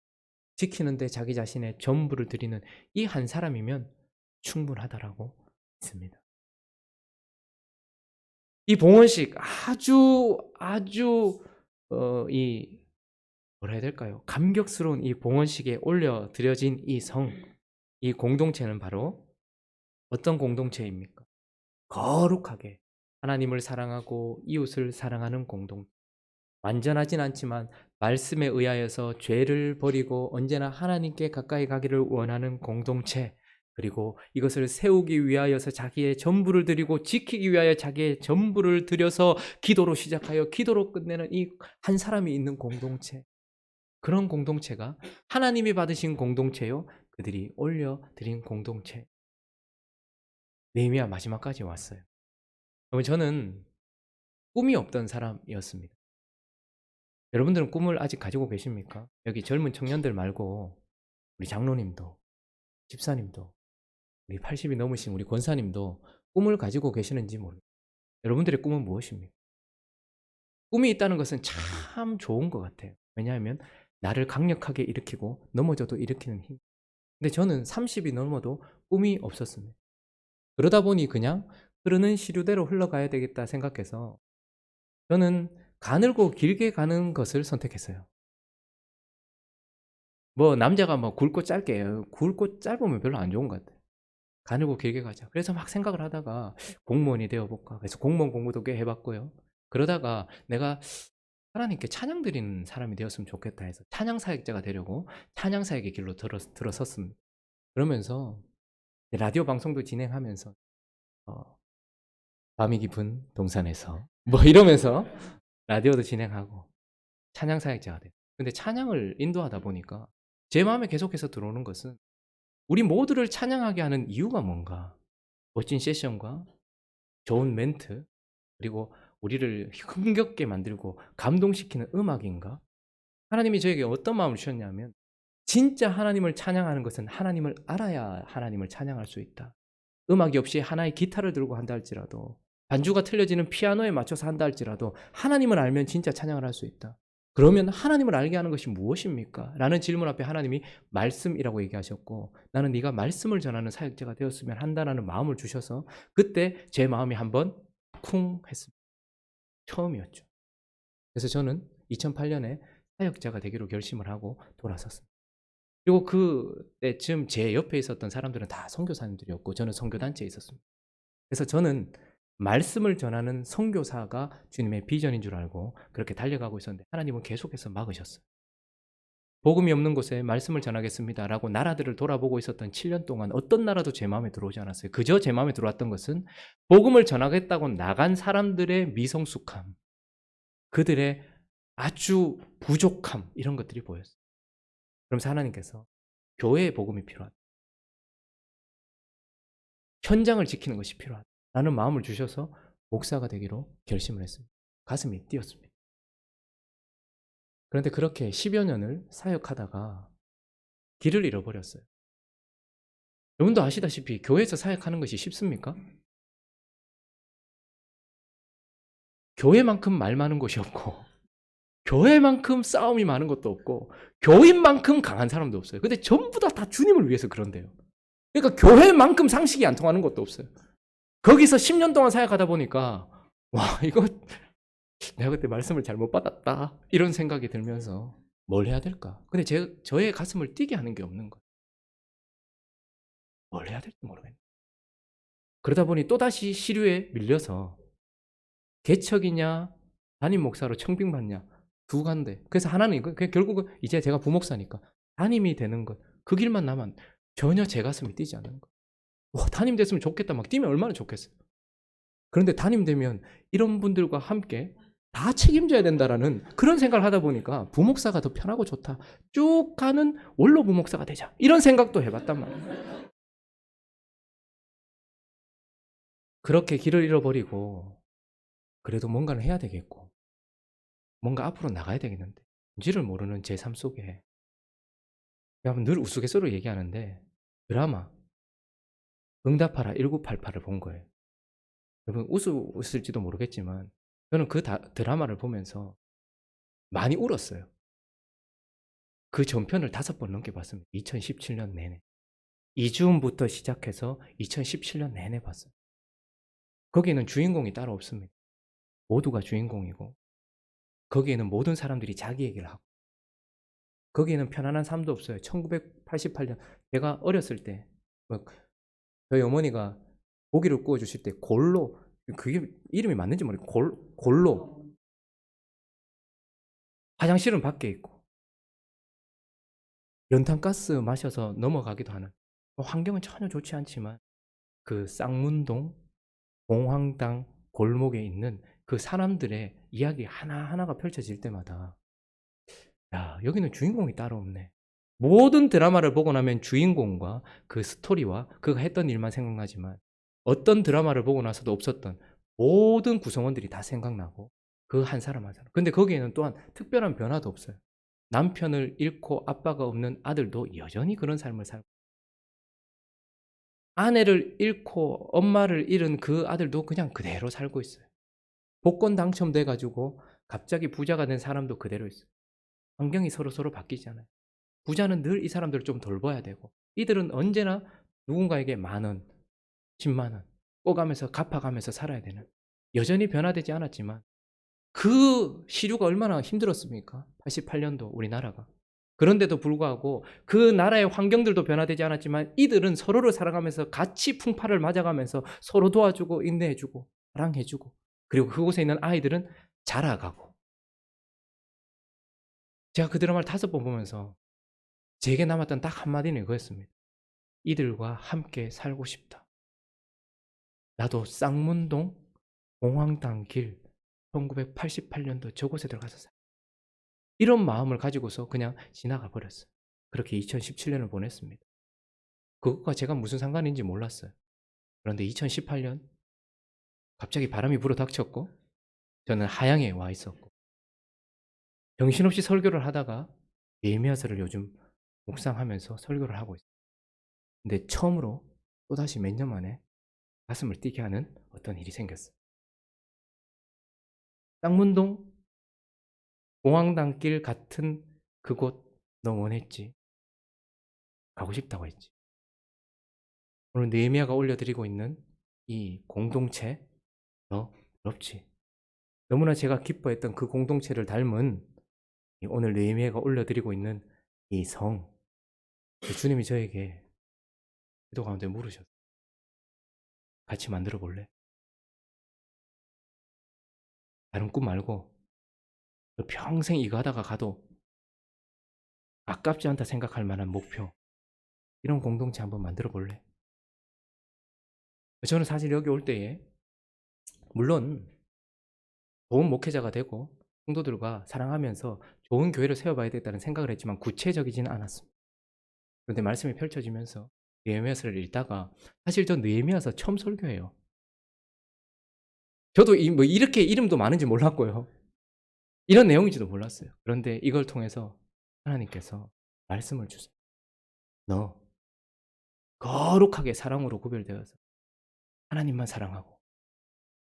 지키는데 자기 자신의 전부를 드리는 이 한 사람이면 충분하다라고 믿습니다. 이 봉헌식 아주 이 뭐라 해야 될까요? 감격스러운 이 봉헌식에 올려 드려진 이 성, 이 공동체는 바로 어떤 공동체입니까? 거룩하게 하나님을 사랑하고 이웃을 사랑하는 공동체. 완전하진 않지만 말씀에 의하여서 죄를 버리고 언제나 하나님께 가까이 가기를 원하는 공동체, 그리고 이것을 세우기 위하여서 자기의 전부를 드리고 지키기 위하여 자기의 전부를 드려서 기도로 시작하여 기도로 끝내는 이 한 사람이 있는 공동체, 그런 공동체가 하나님이 받으신 공동체요, 그들이 올려드린 공동체. 느헤미야 마지막까지 왔어요. 저는 꿈이 없던 사람이었습니다. 여러분들은 꿈을 아직 가지고 계십니까? 여기 젊은 청년들 말고 우리 장로님도, 집사님도, 우리 80이 넘으신 우리 권사님도 꿈을 가지고 계시는지 모릅니다. 여러분들의 꿈은 무엇입니까? 꿈이 있다는 것은 참 좋은 것 같아요. 왜냐하면 나를 강력하게 일으키고 넘어져도 일으키는 힘. 근데 저는 30이 넘어도 꿈이 없었습니다. 그러다 보니 그냥 흐르는 시류대로 흘러가야 되겠다 생각해서 저는 가늘고 길게 가는 것을 선택했어요. 남자가 굵고 짧게, 굵고 짧으면 별로 안 좋은 것 같아요. 가늘고 길게 가자. 그래서 막 생각을 하다가 공무원이 되어볼까. 그래서 공무원 공부도 꽤 해봤고요. 그러다가 내가 하나님께 찬양 드리는 사람이 되었으면 좋겠다 해서 찬양 사역자가 되려고 찬양 사역의 길로 들어섰습니다. 그러면서 라디오 방송도 진행하면서 밤이 깊은 동산에서 이러면서 라디오도 진행하고 찬양 사역자가 돼요. 근데 찬양을 인도하다 보니까 제 마음에 계속해서 들어오는 것은 우리 모두를 찬양하게 하는 이유가 뭔가? 멋진 세션과 좋은 멘트, 그리고 우리를 흥겹게 만들고 감동시키는 음악인가? 하나님이 저에게 어떤 마음을 주셨냐면 진짜 하나님을 찬양하는 것은 하나님을 알아야 하나님을 찬양할 수 있다. 음악이 없이 하나의 기타를 들고 한다 할지라도, 반주가 틀려지는 피아노에 맞춰서 한다 할지라도 하나님을 알면 진짜 찬양을 할 수 있다. 그러면 하나님을 알게 하는 것이 무엇입니까? 라는 질문 앞에 하나님이 말씀이라고 얘기하셨고, 나는 네가 말씀을 전하는 사역자가 되었으면 한다라는 마음을 주셔서 그때 제 마음이 한번 쿵 했습니다. 처음이었죠. 그래서 저는 2008년에 사역자가 되기로 결심을 하고 돌아섰습니다. 그리고 그때쯤 제 옆에 있었던 사람들은 다 선교사님들이었고 저는 선교단체에 있었습니다. 그래서 저는 말씀을 전하는 선교사가 주님의 비전인 줄 알고 그렇게 달려가고 있었는데 하나님은 계속해서 막으셨어요. 복음이 없는 곳에 말씀을 전하겠습니다라고 나라들을 돌아보고 있었던 7년 동안 어떤 나라도 제 마음에 들어오지 않았어요. 그저 제 마음에 들어왔던 것은 복음을 전하겠다고 나간 사람들의 미성숙함, 그들의 아주 부족함, 이런 것들이 보였어요. 그러면서 하나님께서 교회의 복음이 필요하다, 현장을 지키는 것이 필요하다라는 마음을 주셔서 목사가 되기로 결심을 했습니다. 가슴이 뛰었습니다. 그런데 그렇게 10여 년을 사역하다가 길을 잃어버렸어요. 여러분도 아시다시피 교회에서 사역하는 것이 쉽습니까? 교회만큼 말 많은 곳이 없고, 교회만큼 싸움이 많은 것도 없고, 교인만큼 강한 사람도 없어요. 근데 전부 다 주님을 위해서 그런대요. 그러니까 교회만큼 상식이 안 통하는 것도 없어요. 거기서 10년 동안 사역하다 보니까 와, 이거 내가 그때 말씀을 잘못 받았다, 이런 생각이 들면서 뭘 해야 될까? 근데 저의 가슴을 뛰게 하는 게 없는 거예요. 뭘 해야 될지 모르겠네요. 그러다 보니 또다시 시류에 밀려서 개척이냐 담임 목사로 청빙받냐 두 간데, 그래서 하나는 결국은 이제 제가 부목사니까 담임이 되는 것, 그 길만 남았. 전혀 제 가슴이 뛰지 않는 거. 와, 담임 됐으면 좋겠다, 막 뛰면 얼마나 좋겠어요. 그런데 담임 되면 이런 분들과 함께 다 책임져야 된다라는 그런 생각을 하다 보니까 부목사가 더 편하고 좋다, 쭉 가는 원로 부목사가 되자, 이런 생각도 해봤단 말이에요. 그렇게 길을 잃어버리고 그래도 뭔가를 해야 되겠고 뭔가 앞으로 나가야 되겠는데 뭔지를 모르는 제 삶 속에, 여러분 늘 우스갯소리로 얘기하는데 드라마 응답하라 1988을 본 거예요. 여러분 웃을지도 모르겠지만 저는 그 드라마를 보면서 많이 울었어요. 그 전편을 5번 넘게 봤습니다. 2017년 내내. 이주음부터 시작해서 2017년 내내 봤어요. 거기에는 주인공이 따로 없습니다. 모두가 주인공이고 거기에는 모든 사람들이 자기 얘기를 하고 거기에는 편안한 삶도 없어요. 1988년 제가 어렸을 때 저희 어머니가 고기를 구워 주실 때 골로, 그게 이름이 맞는지 모르겠고 골로, 화장실은 밖에 있고 연탄가스 마셔서 넘어가기도 하는, 환경은 전혀 좋지 않지만 그 쌍문동 공황당 골목에 있는 그 사람들의 이야기 하나하나가 펼쳐질 때마다 야, 여기는 주인공이 따로 없네. 모든 드라마를 보고 나면 주인공과 그 스토리와 그가 했던 일만 생각나지만 어떤 드라마를 보고 나서도 없었던 모든 구성원들이 다 생각나고 그 한 사람 한 사람. 근데 거기에는 또한 특별한 변화도 없어요. 남편을 잃고 아빠가 없는 아들도 여전히 그런 삶을 살고, 아내를 잃고 엄마를 잃은 그 아들도 그냥 그대로 살고 있어요. 복권 당첨돼 가지고 갑자기 부자가 된 사람도 그대로 있어요. 환경이 서로서로 바뀌지 않아요. 부자는 늘 이 사람들을 좀 돌봐야 되고 이들은 언제나 누군가에게 10,000원, 100,000원 꿔가면서 갚아가면서 살아야 되는, 여전히 변화되지 않았지만 그 시류가 얼마나 힘들었습니까? 88년도 우리나라가. 그런데도 불구하고 그 나라의 환경들도 변화되지 않았지만 이들은 서로를 살아가면서 같이 풍파를 맞아가면서 서로 도와주고 인내해주고 사랑해주고, 그리고 그곳에 있는 아이들은 자라가고. 제가 그 드라마를 5번 보면서 제게 남았던 딱 한마디는 이거였습니다. 이들과 함께 살고 싶다. 나도 쌍문동 공황당 길 1988년도 저곳에 들어가서 살, 이런 마음을 가지고서 그냥 지나가 버렸어요. 그렇게 2017년을 보냈습니다. 그것과 제가 무슨 상관인지 몰랐어요. 그런데 2018년 갑자기 바람이 불어닥쳤고 저는 하양에 와 있었고 정신없이 설교를 하다가 예레미야서를 요즘 묵상하면서 설교를 하고 있어요. 근데 처음으로 또다시 몇 년 만에 가슴을 뛰게 하는 어떤 일이 생겼어요. 쌍문동 공황당길 같은 그곳 너 원했지? 가고 싶다고 했지. 오늘 느헤미야가 올려드리고 있는 이 공동체 너 부럽지? 너무나 제가 기뻐했던 그 공동체를 닮은 오늘 느헤미야가 올려드리고 있는 이 성, 주님이 저에게 기도 가운데 물으셨어요. 같이 만들어 볼래? 다른 꿈 말고 너 평생 이거 하다가 가도 아깝지 않다 생각할 만한 목표, 이런 공동체 한번 만들어 볼래? 저는 사실 여기 올 때에 물론 좋은 목회자가 되고 성도들과 사랑하면서 좋은 교회를 세워봐야 되겠다는 생각을 했지만 구체적이지는 않았습니다. 그런데 말씀이 펼쳐지면서 느헤미야서를 읽다가 사실 저 느헤미야서 처음 설교해요. 저도 뭐 이렇게 이름도 많은지 몰랐고요. 이런 내용인지도 몰랐어요. 그런데 이걸 통해서 하나님께서 말씀을 주세요. 너 거룩하게 사랑으로 구별되어서 하나님만 사랑하고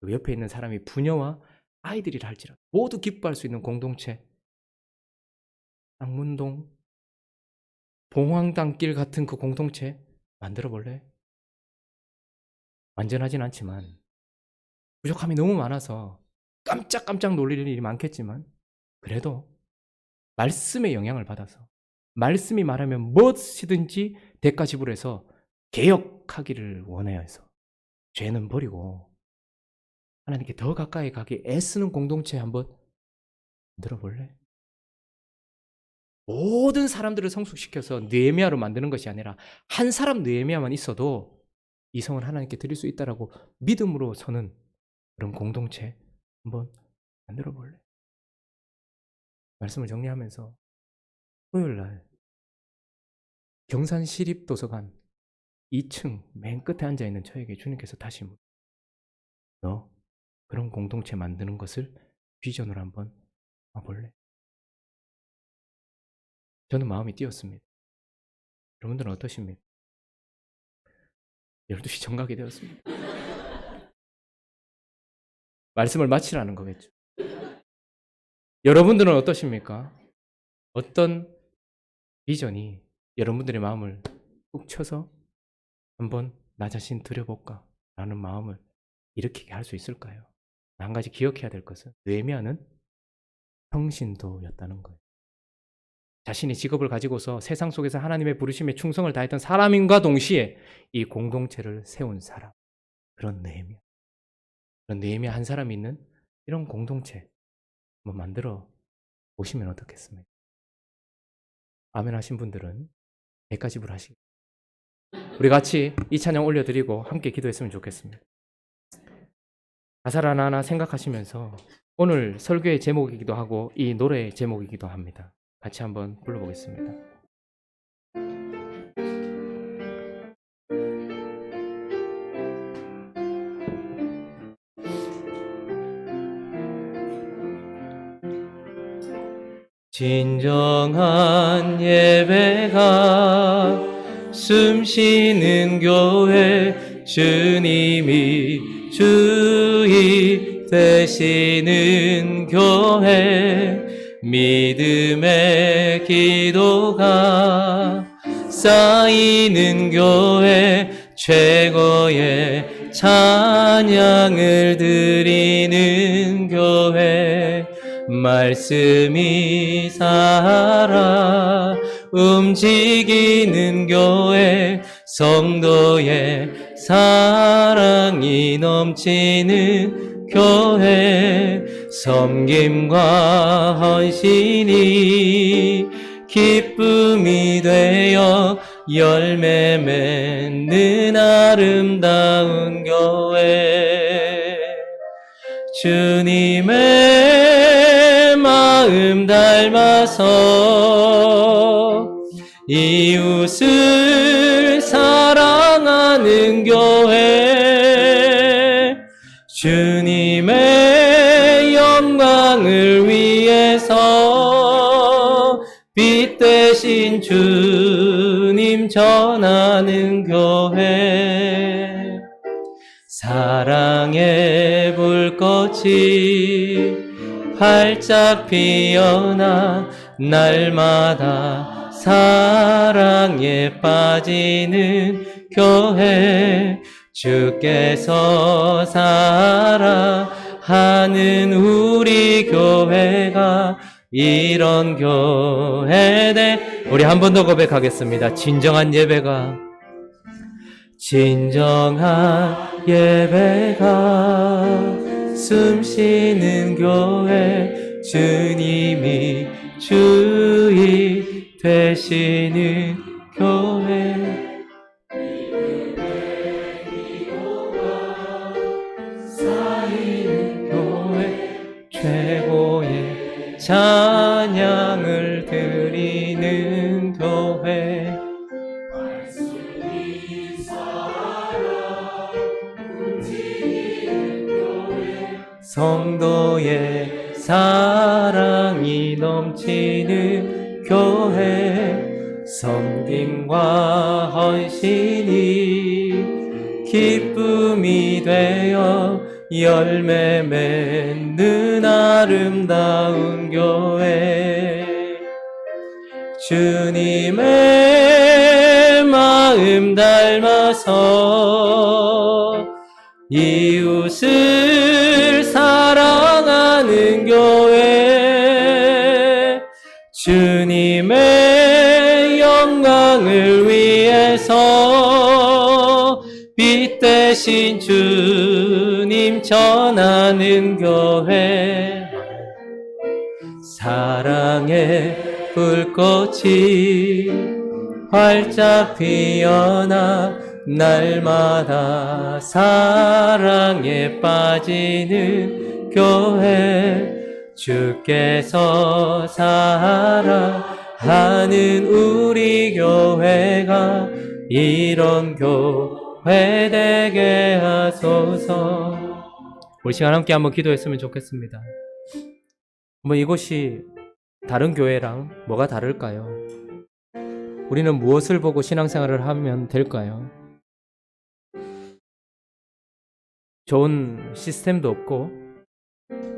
그 옆에 있는 사람이 부녀와 아이들이라 할지라도 모두 기뻐할 수 있는 공동체, 쌍문동, 봉황당길 같은 그 공동체 만들어 볼래? 완전하진 않지만 부족함이 너무 많아서 깜짝깜짝 놀릴 일이 많겠지만 그래도 말씀의 영향을 받아서 말씀이 말하면 무엇이든지 대가 지불해서 개혁하기를 원해야 해서 죄는 버리고 하나님께 더 가까이 가기 애쓰는 공동체 한번 만들어 볼래? 모든 사람들을 성숙시켜서 느헤미야로 만드는 것이 아니라 한 사람 느헤미야만 있어도 이 성을 하나님께 드릴 수 있다라고 믿음으로 서는 그런 공동체 한번 만들어 볼래? 말씀을 정리하면서 토요일날 경산시립도서관 2층 맨 끝에 앉아있는 저에게 주님께서 다시 너 그런 공동체 만드는 것을 비전으로 한번 와볼래? 저는 마음이 뛰었습니다. 여러분들은 어떠십니까? 12시 정각이 되었습니다. 말씀을 마치라는 거겠죠. 여러분들은 어떠십니까? 어떤 비전이 여러분들의 마음을 꾹 쳐서 한번 나 자신 들여볼까? 라는 마음을 일으키게 할 수 있을까요? 한 가지 기억해야 될 것은 느헤미야는 평신도였다는 거예요. 자신의 직업을 가지고서 세상 속에서 하나님의 부르심에 충성을 다했던 사람인과 동시에 이 공동체를 세운 사람, 그런 느헤미야. 그런 느헤미야 한 사람이 있는 이런 공동체 한번 만들어 보시면 어떻겠습니까? 아멘 하신 분들은 대가집을 하시고 우리 같이 이 찬양 올려드리고 함께 기도했으면 좋겠습니다. 가사를 하나하나 생각하시면서 오늘 설교의 제목이기도 하고 이 노래의 제목이기도 합니다. 같이 한번 불러보겠습니다. 진정한 예배가 숨쉬는 교회, 주님이 주인 되시는 교회, 믿음의 기도가 쌓이는 교회, 최고의 찬양을 드리는 교회, 말씀이 살아 움직이는 교회, 성도의 사랑이 넘치는 교회, 섬김과 헌신이 기쁨이 되어 열매 맺는 아름다운 교회, 주님의 마음 닮아서 이웃을 사랑하는 교회, 주님의 영광을 위해서 빛 대신 주님 전하는 교회, 사랑의 불꽃이 활짝 피어나 날마다 사랑에 빠지는 교회, 주께서 사랑하는 우리 교회가 이런 교회대. 우리 한 번 더 고백하겠습니다. 진정한 예배가 숨쉬는 교회, 주님이 주인 되시 되시는 교회 최고의 찬양을 드리는 교회 성도의 사랑이 넘치는 교회 섬김과 헌신이 기쁨이 되어 열매 맺는 아름다운 교회 주님의 마음 닮아서 이웃을 사랑하는 교회 주님의 영광을 위해서 빛 대신 주님 전하는 교회 사랑의 불꽃이 활짝 피어나 날마다 사랑에 빠지는 교회 주께서 사랑하는 우리 교회가 이런 교회 되게 하소서. 우리 시간 함께 한번 기도했으면 좋겠습니다. 이곳이 다른 교회랑 뭐가 다를까요? 우리는 무엇을 보고 신앙생활을 하면 될까요? 좋은 시스템도 없고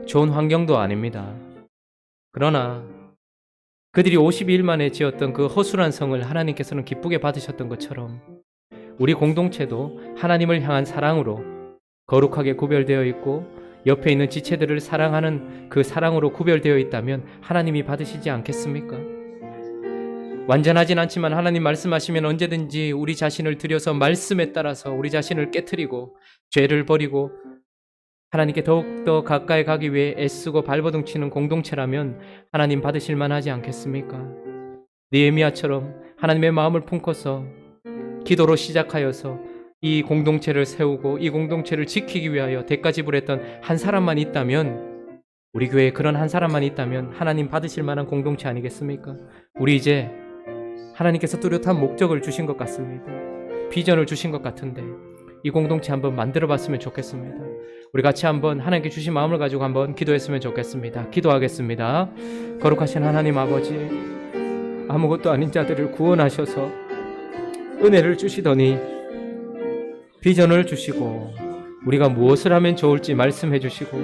좋은 환경도 아닙니다. 그러나 그들이 52일 만에 지었던 그 허술한 성을 하나님께서는 기쁘게 받으셨던 것처럼 우리 공동체도 하나님을 향한 사랑으로 거룩하게 구별되어 있고 옆에 있는 지체들을 사랑하는 그 사랑으로 구별되어 있다면 하나님이 받으시지 않겠습니까? 완전하진 않지만 하나님 말씀하시면 언제든지 우리 자신을 들여서 말씀에 따라서 우리 자신을 깨트리고 죄를 버리고 하나님께 더욱더 가까이 가기 위해 애쓰고 발버둥 치는 공동체라면 하나님 받으실 만하지 않겠습니까? 느헤미야처럼 하나님의 마음을 품고서 기도로 시작하여서 이 공동체를 세우고 이 공동체를 지키기 위하여 대가 지불했던 한 사람만 있다면 우리 교회에 그런 한 사람만 있다면 하나님 받으실 만한 공동체 아니겠습니까? 우리 이제 하나님께서 뚜렷한 목적을 주신 것 같습니다. 비전을 주신 것 같은데 이 공동체 한번 만들어 봤으면 좋겠습니다. 우리 같이 한번 하나님께 주신 마음을 가지고 한번 기도했으면 좋겠습니다. 기도하겠습니다. 거룩하신 하나님 아버지, 아무것도 아닌 자들을 구원하셔서 은혜를 주시더니 비전을 주시고 우리가 무엇을 하면 좋을지 말씀해 주시고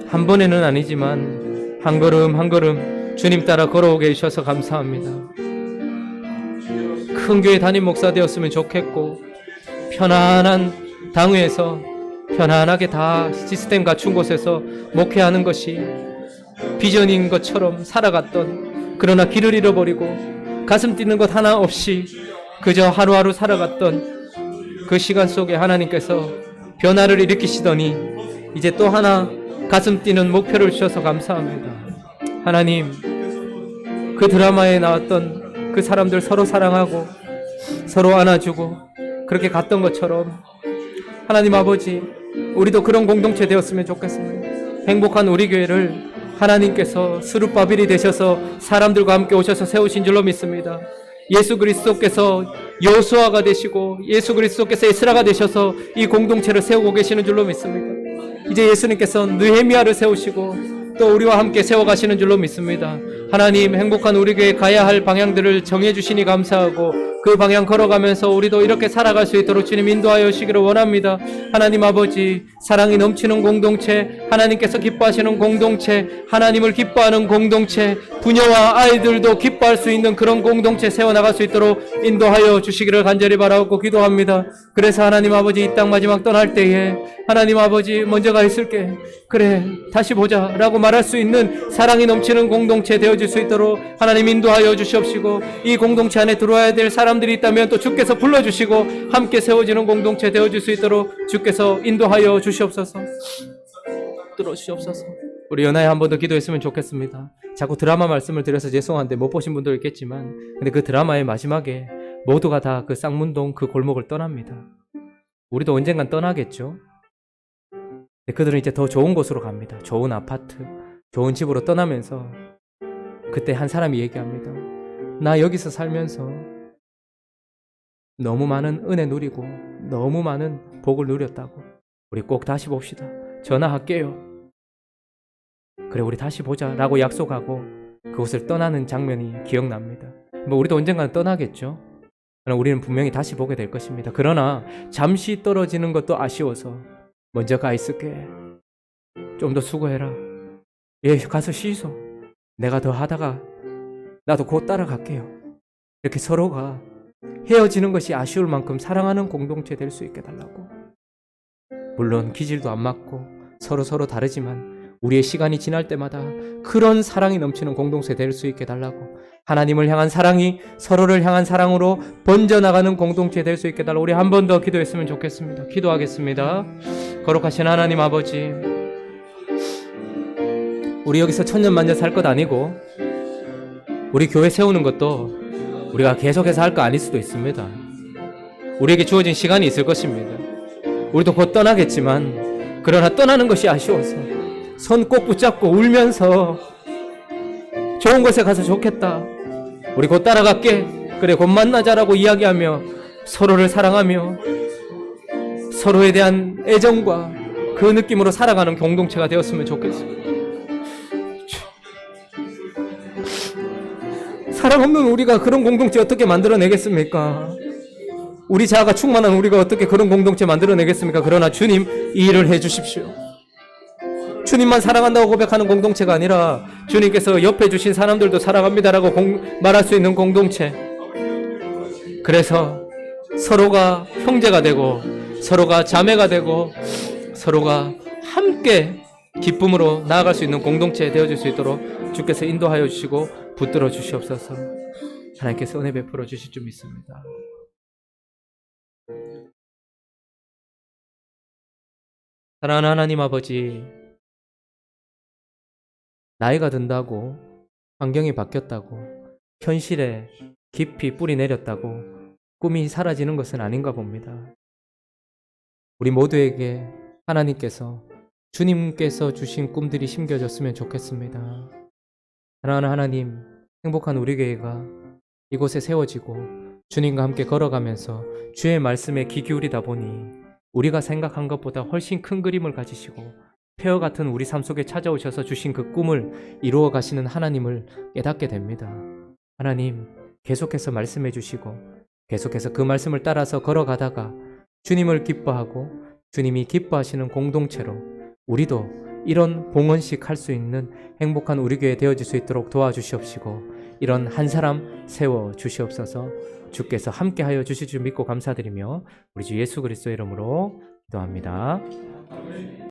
한 번에는 아니지만 한 걸음 한 걸음 주님 따라 걸어오게 해주셔서 감사합니다. 큰 교회 담임 목사 되었으면 좋겠고 편안한 당회에서 편안하게 다 시스템 갖춘 곳에서 목회하는 것이 비전인 것처럼 살아갔던, 그러나 길을 잃어버리고 가슴 뛰는 것 하나 없이 그저 하루하루 살아갔던 그 시간 속에 하나님께서 변화를 일으키시더니 이제 또 하나 가슴 뛰는 목표를 주셔서 감사합니다. 하나님, 그 드라마에 나왔던 그 사람들 서로 사랑하고 서로 안아주고 그렇게 갔던 것처럼 하나님 아버지, 우리도 그런 공동체 되었으면 좋겠습니다. 행복한 우리 교회를 하나님께서 스룹바빌이 되셔서 사람들과 함께 오셔서 세우신 줄로 믿습니다. 예수 그리스도께서 여호수아가 되시고 예수 그리스도께서 에스라가 되셔서 이 공동체를 세우고 계시는 줄로 믿습니다. 이제 예수님께서 느헤미야를 세우시고 또 우리와 함께 세워가시는 줄로 믿습니다. 하나님, 행복한 우리 교회 가야 할 방향들을 정해주시니 감사하고 그 방향 걸어가면서 우리도 이렇게 살아갈 수 있도록 주님 인도하여 주시기를 원합니다. 하나님 아버지, 사랑이 넘치는 공동체, 하나님께서 기뻐하시는 공동체, 하나님을 기뻐하는 공동체, 부녀와 아이들도 기뻐할 수 있는 그런 공동체 세워나갈 수 있도록 인도하여 주시기를 간절히 바라고 기도합니다. 그래서 하나님 아버지, 이 땅 마지막 떠날 때에 하나님 아버지, 먼저 가 있을게, 그래 다시 보자 라고 말할 수 있는 사랑이 넘치는 공동체 되어줄 수 있도록 하나님 인도하여 주시옵시고, 이 공동체 안에 들어와야 될 사람들이 있다면 또 주께서 불러주시고 함께 세워지는 공동체 되어줄 수 있도록 주께서 인도하여 주시옵소서. 들어주시옵소서. 우리 연하에 한 번 더 기도했으면 좋겠습니다. 자꾸 드라마 말씀을 드려서 죄송한데 못 보신 분도 있겠지만, 근데 그 드라마의 마지막에 모두가 다 그 쌍문동 그 골목을 떠납니다. 우리도 언젠간 떠나겠죠. 근데 그들은 이제 더 좋은 곳으로 갑니다. 좋은 아파트, 좋은 집으로 떠나면서 그때 한 사람이 얘기합니다. 나 여기서 살면서 너무 많은 은혜 누리고 너무 많은 복을 누렸다고. 우리 꼭 다시 봅시다. 전화할게요. 그래, 우리 다시 보자 라고 약속하고 그곳을 떠나는 장면이 기억납니다. 뭐 우리도 언젠가는 떠나겠죠. 그러나 우리는 분명히 다시 보게 될 것입니다. 그러나 잠시 떨어지는 것도 아쉬워서 먼저 가 있을게. 좀 더 수고해라. 예, 가서 쉬소. 내가 더 하다가 나도 곧 따라갈게요. 이렇게 서로가 헤어지는 것이 아쉬울 만큼 사랑하는 공동체 될 수 있게 달라고. 물론 기질도 안 맞고 서로 다르지만 우리의 시간이 지날 때마다 그런 사랑이 넘치는 공동체 될 수 있게 달라고. 하나님을 향한 사랑이 서로를 향한 사랑으로 번져나가는 공동체 될 수 있게 달라고. 우리 한 번 더 기도했으면 좋겠습니다. 기도하겠습니다. 거룩하신 하나님 아버지, 우리 여기서 천년만년 살 것 아니고 우리 교회 세우는 것도 우리가 계속해서 할 거 아닐 수도 있습니다. 우리에게 주어진 시간이 있을 것입니다. 우리도 곧 떠나겠지만 그러나 떠나는 것이 아쉬워서 손 꼭 붙잡고 울면서 좋은 곳에 가서 좋겠다. 우리 곧 따라갈게. 그래, 곧 만나자라고 이야기하며 서로를 사랑하며 서로에 대한 애정과 그 느낌으로 살아가는 공동체가 되었으면 좋겠습니다. 사랑 없는 우리가 그런 공동체 어떻게 만들어내겠습니까? 우리 자아가 충만한 우리가 어떻게 그런 공동체 만들어내겠습니까? 그러나 주님, 이 일을 해주십시오. 주님만 사랑한다고 고백하는 공동체가 아니라 주님께서 옆에 주신 사람들도 사랑합니다라고 말할 수 있는 공동체. 그래서 서로가 형제가 되고 서로가 자매가 되고 서로가 함께 기쁨으로 나아갈 수 있는 공동체 되어줄 수 있도록 주께서 인도하여 주시고 붙들어 주시옵소서. 하나님께서 은혜 베풀어 주실 줄 믿습니다. 사랑하는 하나님 아버지, 나이가 든다고, 환경이 바뀌었다고, 현실에 깊이 뿌리 내렸다고 꿈이 사라지는 것은 아닌가 봅니다. 우리 모두에게 하나님께서, 주님께서 주신 꿈들이 심겨졌으면 좋겠습니다. 사랑하는 하나님, 행복한 우리 교회가 이곳에 세워지고 주님과 함께 걸어가면서 주의 말씀에 귀 기울이다 보니 우리가 생각한 것보다 훨씬 큰 그림을 가지시고 폐허 같은 우리 삶 속에 찾아오셔서 주신 그 꿈을 이루어 가시는 하나님을 깨닫게 됩니다. 하나님, 계속해서 말씀해 주시고 계속해서 그 말씀을 따라서 걸어가다가 주님을 기뻐하고 주님이 기뻐하시는 공동체로 우리도 이런 봉헌식 할 수 있는 행복한 우리 교회 되어질 수 있도록 도와주시옵시고 이런 한 사람 세워 주시옵소서. 주께서 함께하여 주실 줄 믿고 감사드리며 우리 주 예수 그리스도의 이름으로 기도합니다.